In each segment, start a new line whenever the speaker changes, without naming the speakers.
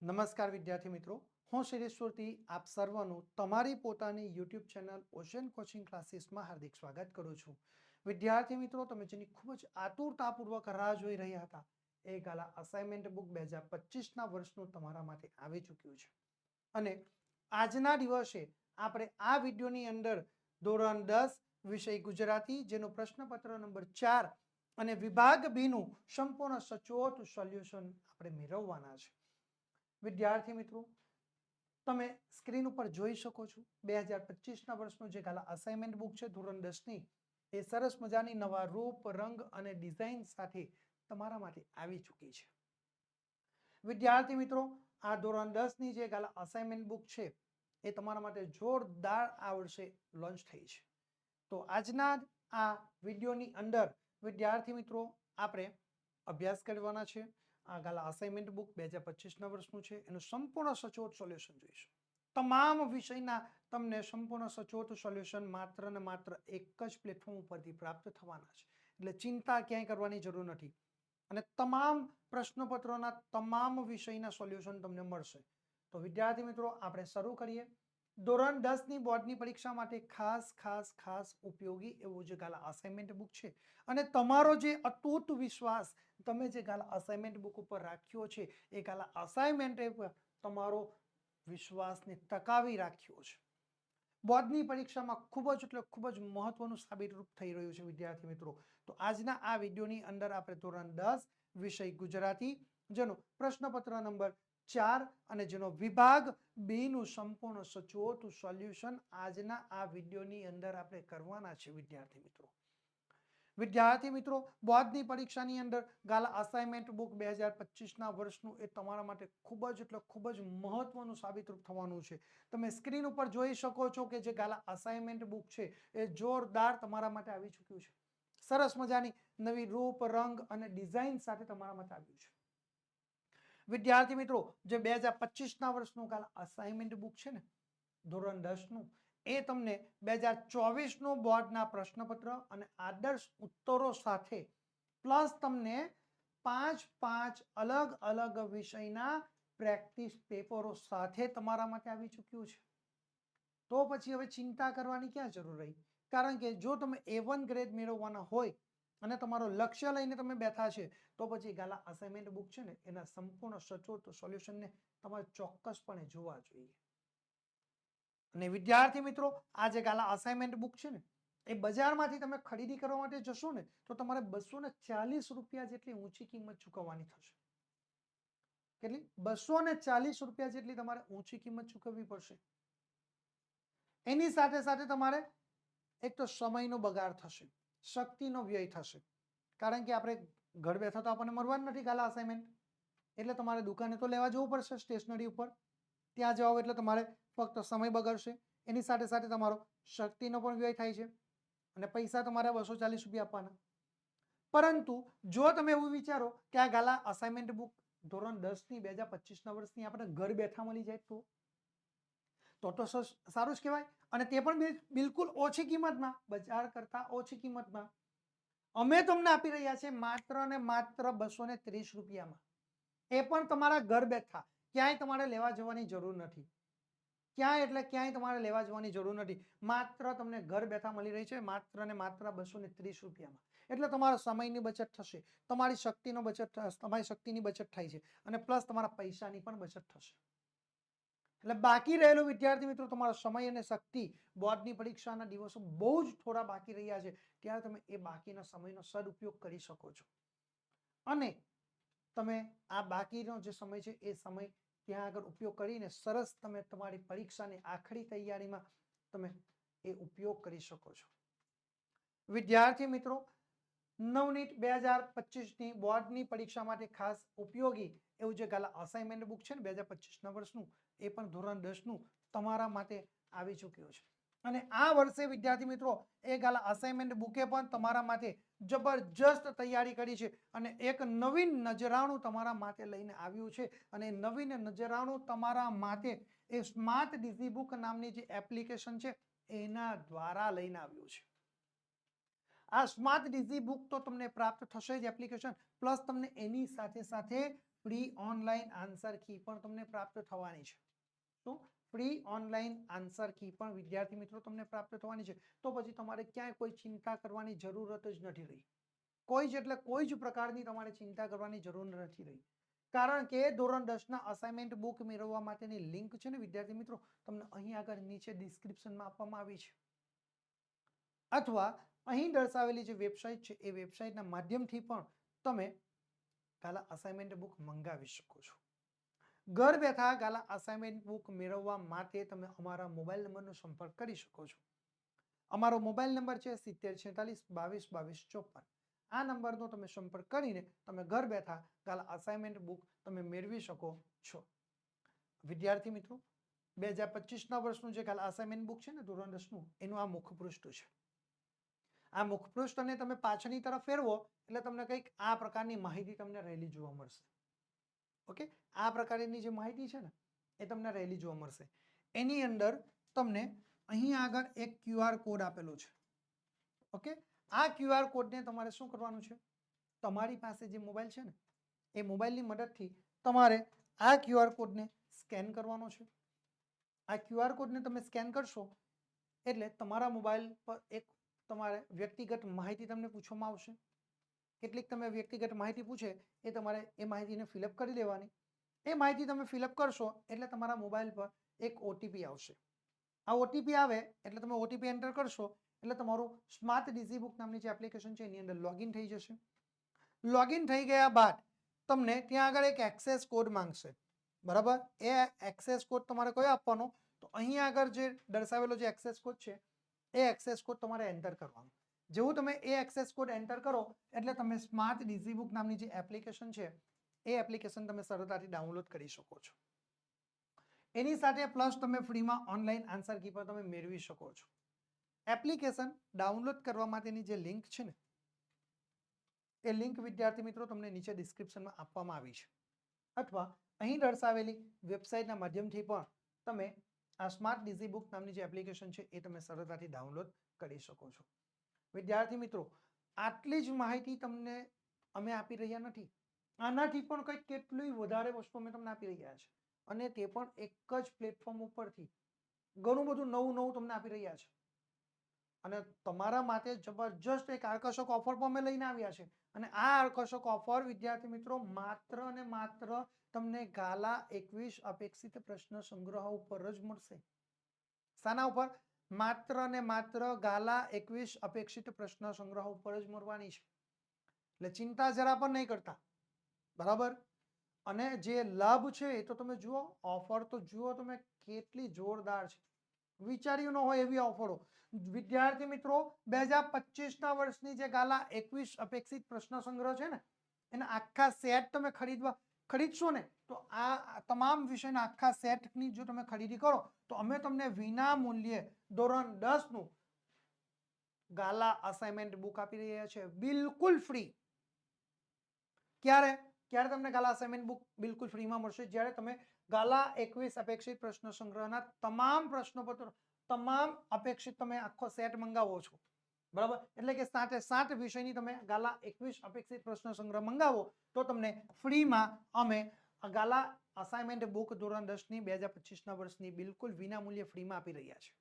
નમસ્કાર વિદ્યાર્થી મિત્રો, હું શિરીષ સુરતી આપ સર્વનું તમારી પોતાની યુટ્યુબ ચેનલ ઓશન કોચિંગ ક્લાસીસમાં હાર્દિક સ્વાગત કરું છું. વિદ્યાર્થી મિત્રો, તમે જેની ખૂબ જ આતુરતાપૂર્વક રાહ જોઈ રહ્યા હતા એ ગાલા અસાઇનમેન્ટ બુક 2025ના વર્ષનું તમારા માટે આવી ચૂક્યું છે. અને આજના દિવસે આપણે આ વિડીયોની અંદર ધોરણ 10 વિષય ગુજરાતી જેનો પ્રશ્નપત્ર નંબર 4 અને વિભાગ બી નું સંપૂર્ણ સચોટ સોલ્યુશન આપણે મેળવવાના છે. વિદ્યાર્થી મિત્રો, તમે સ્ક્રીન ઉપર જોઈ શકો છો 2025ના વર્ષનું જે ગાલા અસાઇનમેન્ટ બુક છે ધોરણ 10ની, એ સરસ મજાની નવા રૂપ, રંગ અને ડિઝાઇન સાથે તમારા માટે આવી ચૂકી છે. વિદ્યાર્થી મિત્રો, આ ધોરણ 10ની જે ગાલા અસાઇનમેન્ટ બુક છે એ તમારા માટે જોરદાર આ વર્ષે લોન્ચ થઈ છે. તો આજના આ વિડીયોની અંદર વિદ્યાર્થી મિત્રો આપણે અભ્યાસ કરવાના છે. આ ગાલા અસાઇનમેન્ટ બુક 2025ના વર્ષનું છે, એનું સંપૂર્ણ સચોટ સોલ્યુશન જોઈશું. તમામ વિષયના તમને સંપૂર્ણ સચોટ સોલ્યુશન માત્ર ને માત્ર એક જ પ્લેટફોર્મ ઉપરથી પ્રાપ્ત થવાના છે, એટલે ચિંતા ક્યાંય કરવાની જરૂર નથી. અને તમામ પ્રશ્નપત્રોના તમામ વિષયના સોલ્યુશન તમને મળશે. તો વિદ્યાર્થી મિત્રો, આપણે શરૂ કરીએ. ધોરણ 10ની બોર્ડની પરીક્ષા માટે ખાસ ઉપયોગી એવું જે ગાલા અસાઇનમેન્ટ બુક છે, અને તમારો જે અતૂટ વિશ્વાસ તમે જે ગાલા અસાઇનમેન્ટ બુક ઉપર રાખ્યો છે, એ ગાલા અસાઇનમેન્ટ તમારો વિશ્વાસને ટકાવી રાખ્યો છે. બોર્ડની પરીક્ષામાં ખૂબ જ મહત્વનું સાબિતરૂપ થઈ રહ્યું છે વિદ્યાર્થી મિત્રો. તો આજના આ વિડીયોની અંદર આપણે ધોરણ 10 વિષય ગુજરાતી જેનો પ્રશ્નપત્ર નંબર 4 અને જેનો વિભાગ બી નું સંપૂર્ણ સચોટ સોલ્યુશન આજના આ વિડીયોની અંદર આપણે કરવાના છે વિદ્યાર્થી મિત્રો. વિદ્યાર્થી મિત્રો, બોર્ડની પરીક્ષાની અંદર ગાલા અસાઇનમેન્ટ બુક 2025ના વર્ષનું એ તમારા માટે ખૂબ જ મહત્વનું સાબિતરૂપ થવાનું છે. તમે સ્ક્રીન ઉપર જોઈ શકો છો કે જે ગાલા અસાઇનમેન્ટ બુક છે એ જોરદાર તમારા માટે આવી ચૂક્યું છે. સરસ મજાની નવી રૂપ, રંગ અને ડિઝાઇન સાથે તમારા માટે આવ્યું છે. વિદ્યાર્થી મિત્રો, જે 2025ના વર્ષનું ગાલા અસાઇનમેન્ટ બુક છે ને ધોરણ 10નું, એ તમને 2024નું બોર્ડના પ્રશ્નપત્ર અને આદર્શ ઉત્તરો સાથે પ્લસ તમને 5 અલગ વિષયના પ્રેક્ટિસ પેપરો સાથે તમારા માટે આવી ચૂક્યું છે. તો પછી હવે ચિંતા કરવાની ક્યાં જરૂર રહી? કારણ કે જો તમે A1 ગ્રેડ મેળવવાના હોય અને તમારો લક્ષ્ય લઈને તમે બેઠા છે, તો પછી ગાલા અસાઇનમેન્ટ બુક છે ને એના સંપૂર્ણ સચોટ સોલ્યુશનને તમારે ચોક્કસપણે જોવા જોઈએ. અને વિદ્યાર્થી મિત્રો, આ જે ગાલા અસાઇનમેન્ટ બુક છે ને એ બજારમાંથી તમે ખરીદી કરવા માટે જશો ને તો તમારે 240 રૂપિયા જેટલી ઊંચી કિંમત ચૂકવવાની થશે. કેટલી? 240 રૂપિયા જેટલી તમારે ઊંચી કિંમત ચૂકવવી પડશે. એની સાથે તમારે એક તો સમયનો બગાડ થશે, શક્તિનો વ્યય થશે. કારણ કે આપણે ઘર બેઠા તો આપણને મળવાનું નથી ગાલા અસાઇનમેન્ટ, એટલે તમારે દુકાને તો લેવા જવું પડશે સ્ટેશનરી ઉપર. ત્યાં જાઓ એટલે તમારે ફક્ત સમય બગડશે, એની સાથે તમારો શક્તિનો પણ વ્યય થાય છે અને પૈસા તમારે 240 રૂપિયા આપવાના. પરંતુ જો તમે એવું વિચારો કે આ ગાલા અસાઇનમેન્ટ બુક ધોરણ 10ની 2025ના વર્ષની આપણે ઘર બેઠા મળી જાય તો સારું જ કહેવાય. અને તે પણ બિલકુલ ઓછી કિંમતમાં, બજાર કરતા ઓછી કિંમતમાં અમે તમને આપી રહ્યા છે માત્ર ને માત્ર 230 રૂપિયામાં. એ પણ તમારા ઘર બેઠા, ક્યાંય તમારે લેવા જવાની જરૂર નથી. ક્યાંય તમારે લેવા જવાની જરૂર નથી. માત્ર તમને ઘર બેઠા મળી રહી છે માત્ર ને માત્ર 230 રૂપિયામાં. એટલે તમારા સમયની બચત થશે, તમારી શક્તિની બચત થાય છે અને પ્લસ તમારા પૈસાની પણ બચત થશે. એટલે બાકી રહેલો વિદ્યાર્થી મિત્રો તમારો સમય અને શક્તિ, બોર્ડની પરીક્ષાના દિવસો બહુ જ થોડા બાકી રહ્યા છે, ત્યારે તમે એ બાકીના સમયનો સદુપયોગ કરી શકો છો. અને તમે આ બાકીનો જે સમય છે એ સમય ત્યાં આગળ ઉપયોગ કરીને સરસ તમે તમારી પરીક્ષાની આખરી તૈયારીમાં તમે એ ઉપયોગ કરી શકો છો. વિદ્યાર્થી મિત્રો, નવનીટ 2025ની બોર્ડની પરીક્ષા માટે ખાસ ઉપયોગી એવું જે ગાલા અસાઇનમેન્ટ બુક છે ને 2025ના વર્ષનું, એ પણ ધોરણ 10નું તમારા માટે આવી ચૂક્યું છે. અને આ વર્ષે વિદ્યાર્થી મિત્રો એ ગાલા અસાઇનમેન્ટ બુકે પણ તમારા માટે જબરજસ્ત તૈયારી કરી છે અને એક નવીન નજરાણું તમારા માટે લઈને આવ્યું છે. અને નવીન નજરાણું તમારા માટે એ સ્માર્ટ ડીઝી બુક નામની જે એપ્લિકેશન છે એના દ્વારા લઈને આવ્યું છે. આ સ્માર્ટ ડીઝી બુક તો તમને પ્રાપ્ત થશે જ એપ્લિકેશન, પ્લસ તમને એની સાથે ફ્રી ઓનલાઈન આન્સર કી પણ તમને પ્રાપ્ત થવાની છે. તો ફ્રી ઓનલાઈન આન્સર કી પણ વિદ્યાર્થી મિત્રો તમને પ્રાપ્ત થવાની છે. તો પછી તમારે ક્યાંય કોઈ ચિંતા કરવાની જરૂરત જ નથી રહી. કોઈ જ એટલે કોઈ જ પ્રકારની તમારે ચિંતા કરવાની જરૂર નથી રહી. કારણ કે ધોરણ 10 ના અસાઇનમેન્ટ બુક મેળવવા માટેની લિંક છે ને વિદ્યાર્થી મિત્રો તમને અહીં આગળ નીચે ડિસ્ક્રિપ્શનમાં આપવામાં આવી છે, અથવા અહીં દર્શાવેલી જે વેબસાઇટ છે એ વેબસાઇટના માધ્યમથી પણ તમે ગાલા અસાઇનમેન્ટ બુક મંગાવી શકો છો. ઘર બેઠા ગાલા અસાઇનમેન્ટ બુક મેળવવા માટે તમે અમારા મોબાઈલ નંબરનો સંપર્ક કરી શકો છો. અમારો મોબાઈલ નંબર છે 7046222254. આ નંબરનો તમે સંપર્ક કરીને તમે ઘર બેઠા ગાલા અસાઇનમેન્ટ બુક તમે મેળવી શકો છો. વિદ્યાર્થી મિત્રો, 2025ના વર્ષનું જે ગાલા અસાઇનમેન્ટ બુક છે ને ધોરણ 10નું, એનું આ મુખપૃષ્ઠ છે. આ મુખપૃષ્ઠને તમે પાછળની તરફ ફેરવો એટલે તમને કંઈક આ પ્રકારની માહિતી તમને રહેલી જોવા મળશે. ઓકે, આ પ્રકારની જે માહિતી છે ને એ તમને રહેલી જોવા મળશે. એની અંદર તમને અહીં આગળ એક QR કોડ આપેલો છે. ઓકે, આ QR કોડને તમારે શું કરવાનું છે, તમારી પાસે જે મોબાઈલ છે ને એ મોબાઈલની મદદથી તમારે આ QR કોડને સ્કેન કરવાનો છે. આ QR કોડને તમે સ્કેન કરશો એટલે તમારા મોબાઈલ પર એક તમારે વ્યક્તિગત માહિતી તમને પૂછવામાં આવશે. કેટલીક તમે વ્યક્તિગત માહિતી પૂછે એ તમારે એ માહિતીને ફિલઅપ કરી દેવાની. એ માહિતી તમે ફિલઅપ કરશો એટલે તમારા મોબાઈલ પર એક OTP આવશે. આ OTP આવે એટલે તમે OTP એન્ટર કરશો એટલે તમારું સ્માર્ટ ડિઝીબુક નામની જે એપ્લિકેશન છે એની અંદર લોગિન થઈ જશે. લોગિન થઈ ગયા બાદ તમને ત્યાં આગળ એક એક્સેસ કોડ માંગશે, બરાબર? એ એક્સેસ કોડ તમારે કયો આપવાનો, તો અહીં આગળ જે દર્શાવેલો જે એક્સેસ કોડ છે એ એક્સેસ કોડ તમારે એન્ટર કરવાનો. જેવું તમે એ એક્સેસ કોડ એન્ટર કરો એટલે તમે સ્માર્ટ ડિઝીબુક નામની જે એપ્લિકેશન છે એ એપ્લિકેશન તમે સરળતાથી ડાઉનલોડ કરી શકો છો. એની સાથે પ્લસ તમે ફ્રીમાં ઓનલાઈન આન્સર કી પણ તમે મેળવી શકો છો. એપ્લિકેશન ડાઉનલોડ કરવા માટેની જે લિંક છે ને એ લિંક વિદ્યાર્થી મિત્રો તમને નીચે ડિસ્ક્રિપ્શનમાં આપવામાં આવી છે, અથવા અહીં દર્શાવેલી વેબસાઇટના માધ્યમથી પણ તમે આ સ્માર્ટ ડિઝીબુક નામની જે એપ્લિકેશન છે એ તમે સરળતાથી ડાઉનલોડ કરી શકો છો. વિદ્યાર્થી મિત્રો, આટલી જ માહિતી તમને અમે આપી રહ્યા નથી. આનાથી પણ કંઈક કેટલી વધારે વસ્તુ અમે તમને આપી રહ્યા છે, અને તે પણ એક જ પ્લેટફોર્મ ઉપરથી ઘણું બધું નવું નવું તમને આપી રહ્યા છે. અને તમારા માટે જબરજસ્ત એક આકર્ષક ઓફર પણ અમે લઈને આવ્યા છે. અને આ આકર્ષક ઓફર વિદ્યાર્થી મિત્રો માત્ર ને માત્ર તમને ગાલા 21 અપેક્ષિત પ્રશ્ન સંગ્રહ ઉપર જ મળશે. શાના ઉપર? માત્ર ને માત્ર ગાલા 21 અપેક્ષિત પ્રશ્ન સંગ્રહ ઉપર જ મળવાની છે. એટલે ચિંતા જરા પણ નહીં કરતા, બરાબર? અને જે લાભ છે એ તો તમે જુઓ, ઓફર તો જુઓ તમે કેટલી જોરદાર છે. વિચાર્યું ન હોય એવી ઓફરો. વિદ્યાર્થી મિત્રો, 2025ના વર્ષની જે ગાલા 21 અપેક્ષિત પ્રશ્ન સંગ્રહ છે ને એના આખા સેટ તમે ખરીદશો ને તો આ તમામ વિષયના આખા સેટની જો તમે ખરીદી કરો તો અમે તમને વિના મૂલ્યે ધોરણ 10નું ગાલા અસાઇનમેન્ટ બુક આપી રહ્યા છે, બિલકુલ ફ્રી. ક્યારે તમને ગાલા અસાઇનમેન્ટ બુક બિલકુલ ફ્રીમાં મળશે? જ્યારે તમે ગાલા 21 અપેક્ષિત પ્રશ્ન સંગ્રહના તમામ પ્રશ્નપત્રો, તમામ અપેક્ષિત તમે આખો સેટ મંગાવો છો, બરાબર? એટલે કે 60 વિષયની તમે ગાલા 21 અપેક્ષિત પ્રશ્ન સંગ્રહ મંગાવો તો તમને ફ્રીમાં અમે ગાલા અસાઇનમેન્ટ બુક ધોરણ 10ની 2025ના વર્ષની બિલકુલ વિના મૂલ્યે ફ્રીમાં આપી રહ્યા છે.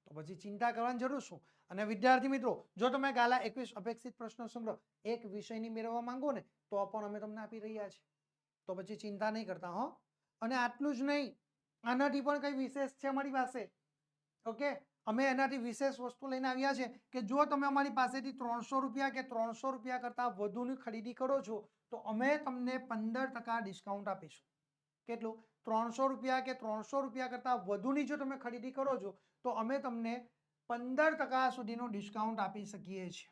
તો પછી ચિંતા કરવાની જરૂર શું? અને વિદ્યાર્થી મિત્રો, જો તમે ગાલા 21 અપેક્ષિત પ્રશ્ન સંગ્રહ એક વિષયની મેળવવા માંગો ને તો પણ અમે તમને આપી રહ્યા છીએ. તો પછી ચિંતા નહીં કરતા હો. અને આટલું જ નહીં, આનાથી પણ કઈ વિશેષ છે અમારી પાસે. ઓકે, અમે એનાથી વિશેષ વસ્તુ લઈને આવ્યા છે કે જો તમે અમારી પાસેથી 300 રૂપિયા કે 300 રૂપિયા કરતાં વધુની ખરીદી કરો છો તો અમે તમને 15% ડિસ્કાઉન્ટ આપીશું. કેટલું? 300 રૂપિયા કે 300 રૂપિયા કરતાં વધુની જો તમે ખરીદી કરો છો તો અમે તમને 15% સુધીનું ડિસ્કાઉન્ટ આપી શકીએ છીએ.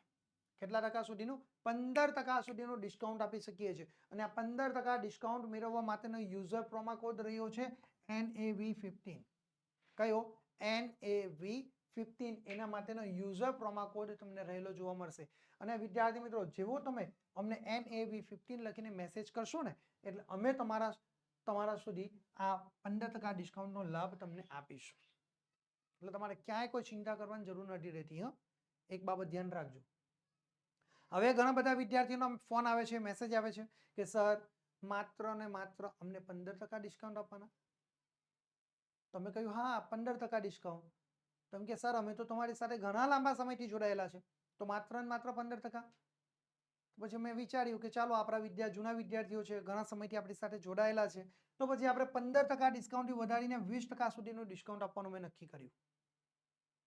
કેટલા ટકા સુધીનું? 15% સુધીનું ડિસ્કાઉન્ટ આપી શકીએ છીએ. અને આ 15% ડિસ્કાઉન્ટ મેળવવા માટેનો યુઝર પ્રોમો કોડ રહ્યો છે NAV15. કયો? NAV15. એના માટેનો યુઝર પ્રોમો કોડ તમને રહેલો જોવા મળશે. અને વિદ્યાર્થી મિત્રો, જેવો તમે અમને NAV15 લખીને મેસેજ કરશો ને એટલે અમે તમારા સુધી આ 15% ડિસ્કાઉન્ટનો લાભ તમને આપીશું. એટલે તમારે ક્યાંય કોઈ ચિંતા કરવાની જરૂર નથી રહેતી. એક બાબત ધ્યાન રાખજો. હવે ઘણા બધા વિદ્યાર્થીઓનો ફોન આવે છે, મેસેજ આવે છે કે સર માત્ર ને માત્ર અમને 15% ડિસ્કાઉન્ટ આપવાના? તમે કહ્યું હા 15% ડિસ્કાઉન્ટ. તમે કે સર અમે તો તમારી સાથે ઘણા લાંબા સમયથી જોડાયેલા છે, તો માત્ર ને માત્ર 15%. પછી મેં વિચાર્યું કે ચાલો આપણા જૂના વિદ્યાર્થીઓ છે, ઘણા સમયથી આપણી સાથે જોડાયેલા છે, તો પછી આપણે 15% ડિસ્કાઉન્ટથી વધારીને 20% સુધીનું ડિસ્કાઉન્ટ આપવાનું મેં નક્કી કર્યું.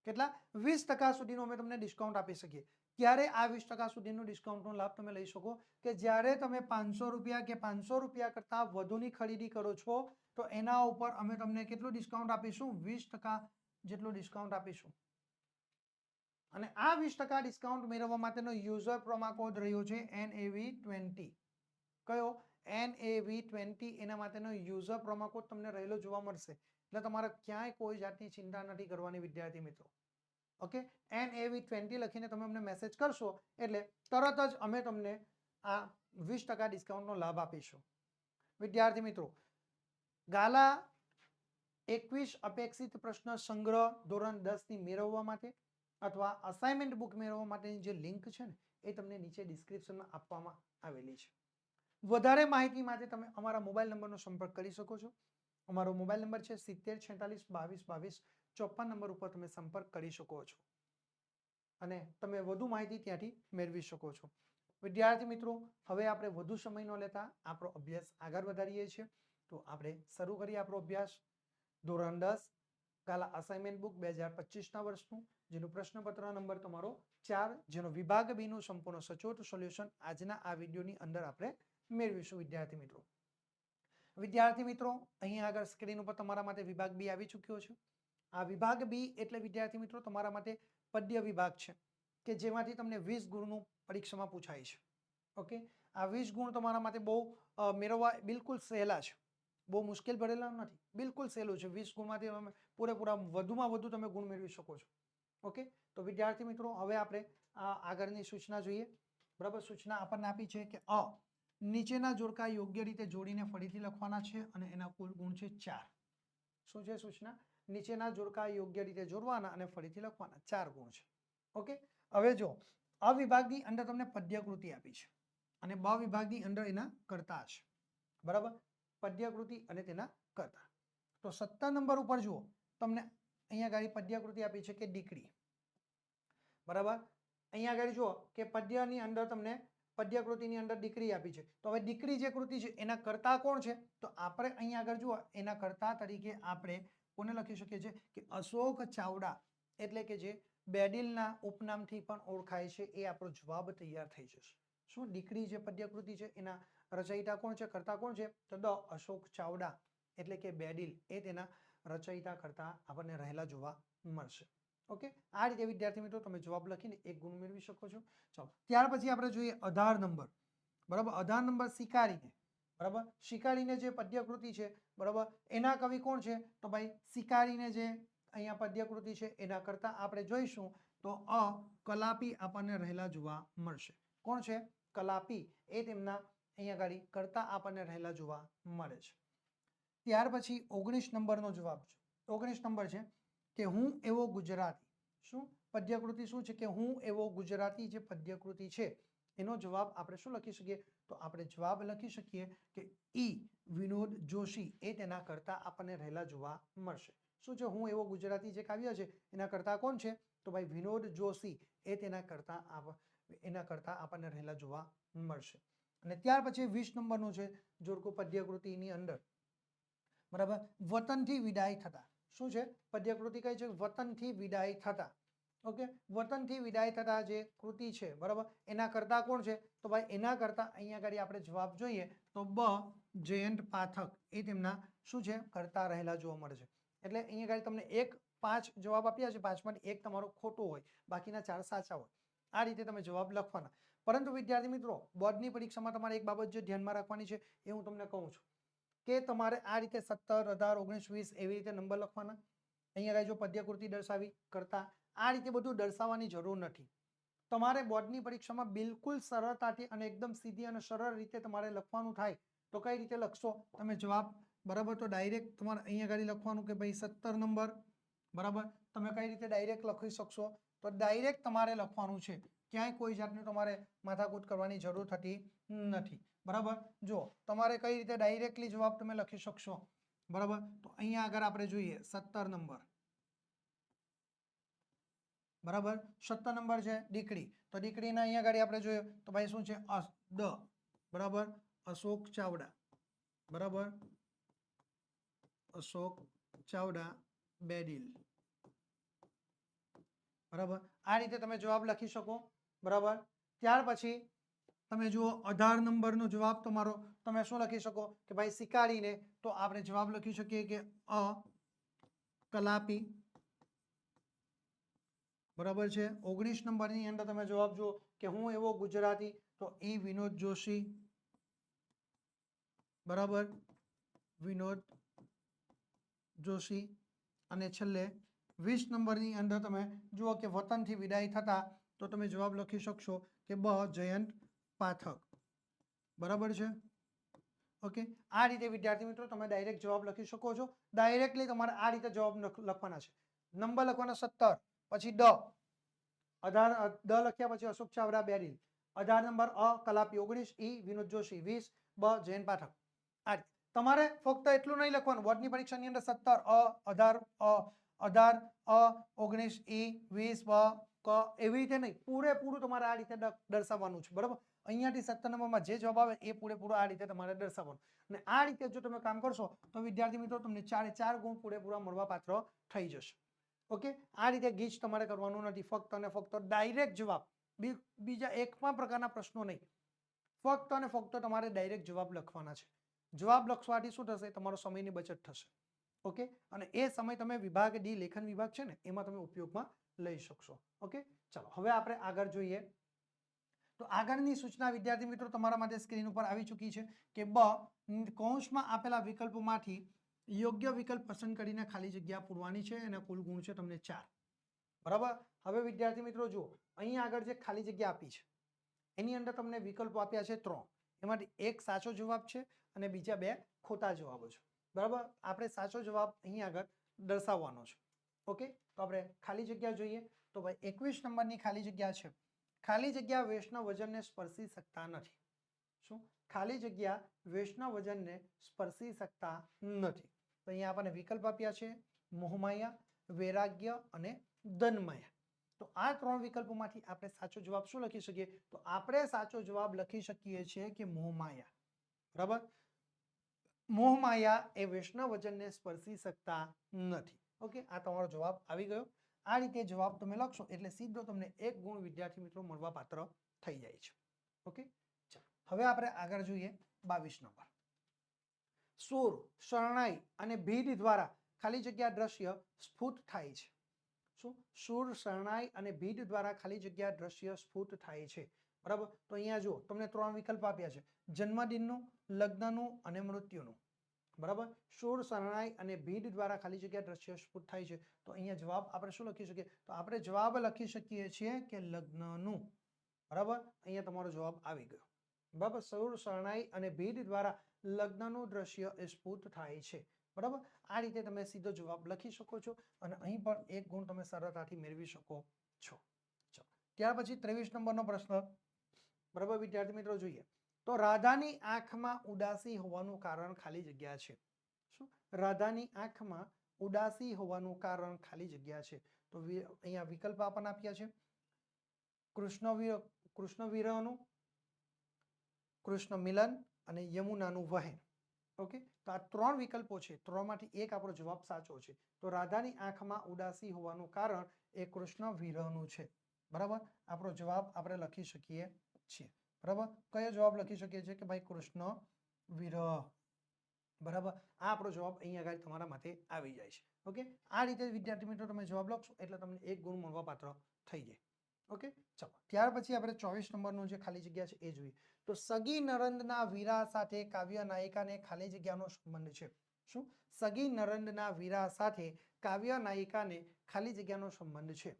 કેટલા? 20% સુધીનું અમે તમને ડિસ્કાઉન્ટ આપી શકીએ. ક્યારે આ 20% સુધીનું ડિસ્કાઉન્ટનો લાભ તમે લઈ શકો? કે જ્યારે તમે 500 રૂપિયા કે 500 રૂપિયા કરતાં વધુની ખરીદી કરો છો, તો એના ઉપર અમે તમને કેટલું ડિસ્કાઉન્ટ આપીશું? 20% જેટલું ડિસ્કાઉન્ટ આપીશું. અને આ 20% ડિસ્કાઉન્ટ મેળવવા માટેનો યુઝર પ્રોમો કોડ રહ્યો છે NAV20. કયો? NAV20. એના માટેનો યુઝર પ્રોમો કોડ તમને રહેલો જોવા મળશે. એટલે તમારે ક્યાંય કોઈ જાતની ચિંતા નથી કરવાની વિદ્યાર્થી મિત્રો. ઓકે, NAV20 લખીને તમે અમને મેસેજ કરશો એટલે તરત જ અમે તમને આ 20% ડિસ્કાઉન્ટનો લાભ આપીશું. વિદ્યાર્થી મિત્રો, ગાલા 21 અપેક્ષિત પ્રશ્ન સંગ્રહ ધોરણ 10 ની મેળવવા માટે અથવા અસાઇનમેન્ટ બુક મેળવવા માટેની જે લિંક છે ને, એ તમને નીચે ડિસ્ક્રિપ્શનમાં આપવામાં આવેલી છે. વધારે માહિતી માટે તમે અમારા મોબાઈલ નંબરનો સંપર્ક કરી શકો છો. અમારો મોબાઈલ નંબર છે 70 46 22 22 54 નંબર ઉપર તમે સંપર્ક કરી શકો છો અને તમે વધુ માહિતી ત્યાંથી મેળવી શકો છો. વિદ્યાર્થી મિત્રો, હવે આપણે વધુ સમય ન લેતા આપણો અભ્યાસ આગળ વધારીએ છીએ. તો આપણે શરૂ કરીએ આપણો અભ્યાસ. ધોરણ 10 ગાલા અસાઇનમેન્ટ બુક 2025ના વર્ષનું, જેનું પ્રશ્નપત્ર નંબર તમારો 4, જેનો વિભાગ બી નું સંપૂર્ણ સચોટ સોલ્યુશન આજના આ વિડીયોની અંદર આપણે મેળવીશું. વિદ્યાર્થી મિત્રો, અહીંયા આગળ સ્ક્રીન ઉપર તમારા માટે વિભાગ બી આવી ચૂક્યો છે. આ વિભાગ બી એટલે વિદ્યાર્થી મિત્રો તમારા માટે પદ્ય વિભાગ છે, કે જેમાંથી તમને 20 ગુણનું પરીક્ષામાં પૂછાય છે. ઓકે, આ 20 ગુણ તમારા માટે બહુ મેળવવા બિલકુલ સહેલા છે, બહુ મુશ્કેલ ભરેલા નથી, બિલકુલ સહેલું છે. 20 ગુણમાંથી તમે પૂરેપૂરા વધુમાં વધુ તમે ગુણ મેળવી શકો છો. ઓકે, તો વિદ્યાર્થી મિત્રો, હવે આપણે આગળની સૂચના જોઈએ. બરાબર, સૂચના આપણને આપી છે કે નીચેના જોડકા યોગ્ય રીતે જોડીને ફરીથી લખવાના છે અને એના કુલ ગુણ છે 4. શું છે સૂચના? નીચેના જોડકા યોગ્ય રીતે જોડવાના અને ફરીથી લખવાના, 4 ગુણ છે. ઓકે, હવે જો અ વિભાગની અંદર તમને પદ્યકૃતિ આપી છે અને બ વિભાગની અંદર એના કર્તા છે. બરાબર, પદ્યકૃતિ અને તેના કર્તા. તો 17 નંબર ઉપર જુઓ, તમને અહીંયા આગળ પદ્યકૃતિ આપી છે કે દીકરી. બરાબર, અહીંયા આગળ જુઓ કે પદ્યની અંદર તમને પદ્યકૃતિની અંદર દીકરી આપી છે. તો હવે દીકરી જે કૃતિ છે એના કર્તા કોણ છે? તો આપણે અહીંયા આગળ જુઓ, એના કર્તા તરીકે આપણે કોને લખી શકીએ છીએ કે અશોક ચાવડા, એટલે કે જે બેડિલના ઉપનામથી પણ ઓળખાય છે. એ આપણો જવાબ તૈયાર થઈ જશે. શું? દીકરી જે પદ્યકૃતિ છે એના રચયિતા કોણ છે, કર્તા કોણ છે? તો અશોક ચાવડા, એટલે કે બેડિલ, એ તેના રચયિતા કરતા આપણને રહેલા જોવા મળશે. ઓકે, આ રીતે વિદ્યાર્થી મિત્રો તમે જવાબ લખીને 1 ગુણ મેળવી શકો છો. ચાલો, ત્યાર પછી આપણે જોઈએ 18 નંબર. બરાબર, 18 નંબર શિકારીને. બરાબર, શિકારીને જે પદ્યકૃતિ છે, બરાબર, એના કવિ કોણ છે? તો ભાઈ શિકારીને જે અહીંયા પદ્યકૃતિ છે એના કરતા આપણે જોઈશું તો કલાપી આપણને રહેલા જોવા મળશે. કોણ છે? કલાપી, એ તેમના અહીંયા આગળ કરતા આપણને રહેલા જોવા મળે છે. ત્યાર પછી 19 નંબરનો જવાબ છે. 19 નંબર છે કે હું એવો ગુજરાતી. શું પદ્યકૃતિ શું છે? કે હું એવો ગુજરાતી જે પદ્યકૃતિ છે એનો જવાબ આપણે શું લખી શકીએ? તો આપણે જવાબ લખી શકીએ કે વિનોદ જોશી, એ તેના કરતા આપણને રહેલા જોવા મળશે. શું છે? હું એવો ગુજરાતી જે કાવ્ય છે એના કરતા કોણ છે? તો ભાઈ વિનોદ જોશી, એ તેના કરતા આપણને રહેલા જોવા મળશે. અને ત્યાર પછી 20 નંબરનું છે જોડકું પદ્યકૃતિની અંદર. બરાબર, વતનથી વિદાય થતા. શું છે? પદ્યકૃતિ કઈ છે? વતનથી વિદાય થતા. ઓકે, વતનથી વિદાય થતા જે કૃતિ છે, બરાબર, એના કરતા કોણ છે? તો ભાઈ એના કરતા અહીંયા આગળ આપણે જવાબ જોઈએ તો જયંત પાઠક, એ તેમના શું છે? કરતા રહેલા જોવા મળે છે. એટલે અહીંયા આગળ તમને 5 જવાબ આપ્યા છે, 5માંથી 1 તમારો ખોટો હોય, બાકીના 4 સાચા હોય. આ રીતે તમે જવાબ લખવાના. પરંતુ વિદ્યાર્થી મિત્રો, બોર્ડની પરીક્ષામાં તમારે એક બાબત જે ધ્યાનમાં રાખવાની છે એ હું તમને કહું છું કે તમારે આ રીતે 17, 18, 19, 20 એવી રીતે નંબર લખવાના. અહીંયા જો પદ્યકૃતિ દર્શાવી, કરતા, આ રીતે બધું દર્શાવવાની જરૂર નથી. તમારે બોર્ડની પરીક્ષામાં બિલકુલ સરળતાથી અને એકદમ સીધી અને સરળ રીતે તમારે લખવાનું થાય તો કઈ રીતે લખશો તમે જવાબ? બરાબર, તો ડાયરેક્ટ તમારે અહીંયા આગળ લખવાનું કે ભાઈ 17 નંબર. બરાબર, તમે કઈ રીતે ડાયરેક્ટ લખી શકશો? તો ડાયરેક્ટ તમારે લખવાનું છે, ક્યાંય કોઈ જાતનું તમારે માથાકૂટ કરવાની જરૂર થતી નથી. બરાબર જો તમારે કઈ રીતે ડાયરેક્ટલી જવાબ તમે લખી શકશો બરાબર તો અહીંયા આગળ આપણે જોઈએ 17 નંબર બરાબર 17 નંબર છે દીકરી તો દીકરીના અહીંયા આગળ આપણે જોયું તો ભાઈ શું છે દ બરાબર અશોક ચાવડા બરાબર અશોક ચાવડા બેડિલ બરાબર આ રીતે તમે જવાબ લખી શકો બરાબર ત્યાર પછી તમે જુઓ 18 નંબરનો જવાબ તમારો તમે શું લખી શકો કે ભાઈ શિકારીને તો આપણે જવાબ લખી શકીએ કે અ કલાપી બરાબર છે 19 નંબરની અંદર તમે જવાબ જુઓ કે હું એવો ગુજરાતી તો ઈ વિનોદ જોશી બરાબર વિનોદ જોશી અને છેલ્લે 20 નંબરની અંદર તમે જુઓ કે વતનથી વિદાય થતા તો તમે જવાબ લખી શકશો કે બ જયંત પાઠક બરાબર છે ઓકે આ રીતે વિદ્યાર્થી મિત્રો તમે ડાયરેક્ટ જવાબ લખી શકો છો ડાયરેક્ટલી તમારે આ રીતે જવાબ લખવાના છે નંબર લખવાના 17 પછી દ 18 દ લખ્યા પછી અશોક ચાવડા બેરિલ 18 નંબર અ કલાપી 19 ઈ વિનોદ જોશી 20 બ જયંત પાઠક આ તમારે ફક્ત એટલું નહીં લખવાનું બોર્ડની પરીક્ષાની અંદર 17 અ 18 અ 19 ઈ 20 બ ક એવી રીતે નહીં પૂરેપૂરું તમારે આ રીતે દર્શાવવાનું છે બરાબર અહીંયાથી 17 નંબરમાં જે જવાબ આવે એ પૂરેપૂરો આ રીતે તમારે દર્શાવવાનું અને આ રીતે જો તમે કામ કરશો તો વિદ્યાર્થી મિત્રો તમને 4 ગુણ પૂરેપૂરા મળવા પાત્ર થઈ જશે ઓકે આ રીતે ગીચ તમારે કરવાનું નથી ફક્ત અને ફક્ત ડાયરેક્ટ જવાબ બીજા એક પણ પ્રકારના પ્રશ્નો નહીં ફક્ત અને ફક્ત તમારે ડાયરેક્ટ જવાબ લખવાના છે જવાબ લખવાથી શું થશે તમારો સમયની બચત થશે ઓકે અને એ સમય તમે વિભાગ ડી લેખન વિભાગ છે ને એમાં તમે ઉપયોગમાં લઈ શકશો ઓકે ચાલો હવે આપણે આગળ જોઈએ તો આગળની સૂચના વિદ્યાર્થી મિત્રો તમારા માટે સ્ક્રીન ઉપર આવી ચૂકી છે કે બ કૌંસમાં આપેલા વિકલ્પોમાંથી યોગ્ય વિકલ્પ પસંદ કરીને ખાલી જગ્યા પૂરવાની છે અને કુલ ગુણ છે તમને 4 બરાબર હવે વિદ્યાર્થી મિત્રો જુઓ અહીં આગળ જે ખાલી જગ્યા આપી છે એની અંદર તમને વિકલ્પો આપ્યા છે 3 એમાંથી એક સાચો જવાબ છે અને બીજા 2 ખોટા જવાબો છે બરાબર આપણે સાચો જવાબ અહીં આગળ દર્શાવવાનો છે ઓકે તો આપણે ખાલી જગ્યા જોઈએ તો ભાઈ 21 નંબરની ખાલી જગ્યા છે ખાલી જગ્યા વેશના વજનને સ્પર્શી શકતા નથી શું ખાલી જગ્યા વેશના વજનને સ્પર્શી શકતા નથી તો અહીંયા આપણને વિકલ્પ આપ્યા છે મોહમાયા વૈરાગ્ય અને ધનમાયા તો આ 3 વિકલ્પોમાંથી આપણે સાચો જવાબ શું લખી શકીએ તો આપણે સાચો જવાબ લખી શકીએ છીએ કે મોહમાયા બરાબર મોહમાયા એ વેશના વજનને સ્પર્શી શકતા નથી ઓકે આ તમારો જવાબ આવી ગયો આ રીતે જવાબ તમે લખશો એટલે સીધો તમને 1 ગુણ વિદ્યાર્થી મિત્રો મળવા પાત્ર થઈ જાય છે ઓકે ચાલો હવે આપણે આગળ જોઈએ 22 નંબર સૂર શરણાઈ અને ભીડ દ્વારા ખાલી જગ્યા દ્રશ્ય સ્ફુટ થાય છે શું સૂર શરણાઈ અને ભીડ દ્વારા ખાલી જગ્યા દ્રશ્ય સ્ફુટ થાય છે બરાબર તો અહીંયા જુઓ તમને 3 વિકલ્પ આપ્યા છે જન્મદિનનું લગ્નનું અને મૃત્યુનું બરાબર સૂર શરણાઈ અને ભીડ દ્વારા ખાલી જગ્યા દ્રશ્ય સ્ફુટ થાય છે તો અહીંયા જવાબ આપણે શું લખી શકીએ તો આપણે જવાબ લખી શકીએ છીએ કે લગ્નનું બરાબર અહીંયા તમારો જવાબ આવી ગયો બરાબર સૂર શરણાઈ અને ભીડ દ્વારા લગ્નનું દ્રશ્ય એ સ્ફુટ થાય છે બરાબર આ રીતે તમે સીધો જવાબ લખી શકો છો અને અહીં પણ 1 ગુણ તમે સરળતાથી મેળવી શકો છો ચાલો ત્યાર પછી 23 નંબરનો પ્રશ્ન બરાબર વિદ્યાર્થી મિત્રો જોઈએ તો રાધાની આંખમાં ઉદાસી હોવાનું કારણ ખાલી જગ્યા છે શું રાધાની આંખમાં ઉદાસી હોવાનું કારણ ખાલી જગ્યા છે તો અહીંયા વિકલ્પ આપણને આપ્યા છે કૃષ્ણ વિરહનું કૃષ્ણ મિલન અને યમુનાનું વહેન ઓકે તો આ 3 વિકલ્પો છે 3 માંથી એક આપણો જવાબ સાચો છે તો રાધાની આંખમાં ઉદાસી હોવાનું કારણ એ કૃષ્ણ વિરહનું છે બરાબર આપણો જવાબ આપણે લખી શકીએ છીએ બરાબર કયો જવાબ લખી શકીએ છીએ કે ભાઈ કૃષ્ણ વિરહ બરાબર આ આપણો જવાબ અહીંયા આગળ તમારા માટે આવી જાય છે ઓકે આ રીતે વિદ્યાર્થી મિત્રો તમે જવાબ લખશો એટલે તમને 1 ગુણ મળવા પાત્ર થઈ જાય ઓકે ચાલો ત્યાર પછી આપણે 24 નંબરનું જે ખાલી જગ્યા છે એ જોઈએ તો સગી નરંદના વીરા સાથે કાવ્ય નાયિકાને ખાલી જગ્યાનો સંબંધ છે શું સગી નરંદના વીરા સાથે કાવ્ય નાયિકાને ખાલી જગ્યાનો સંબંધ છે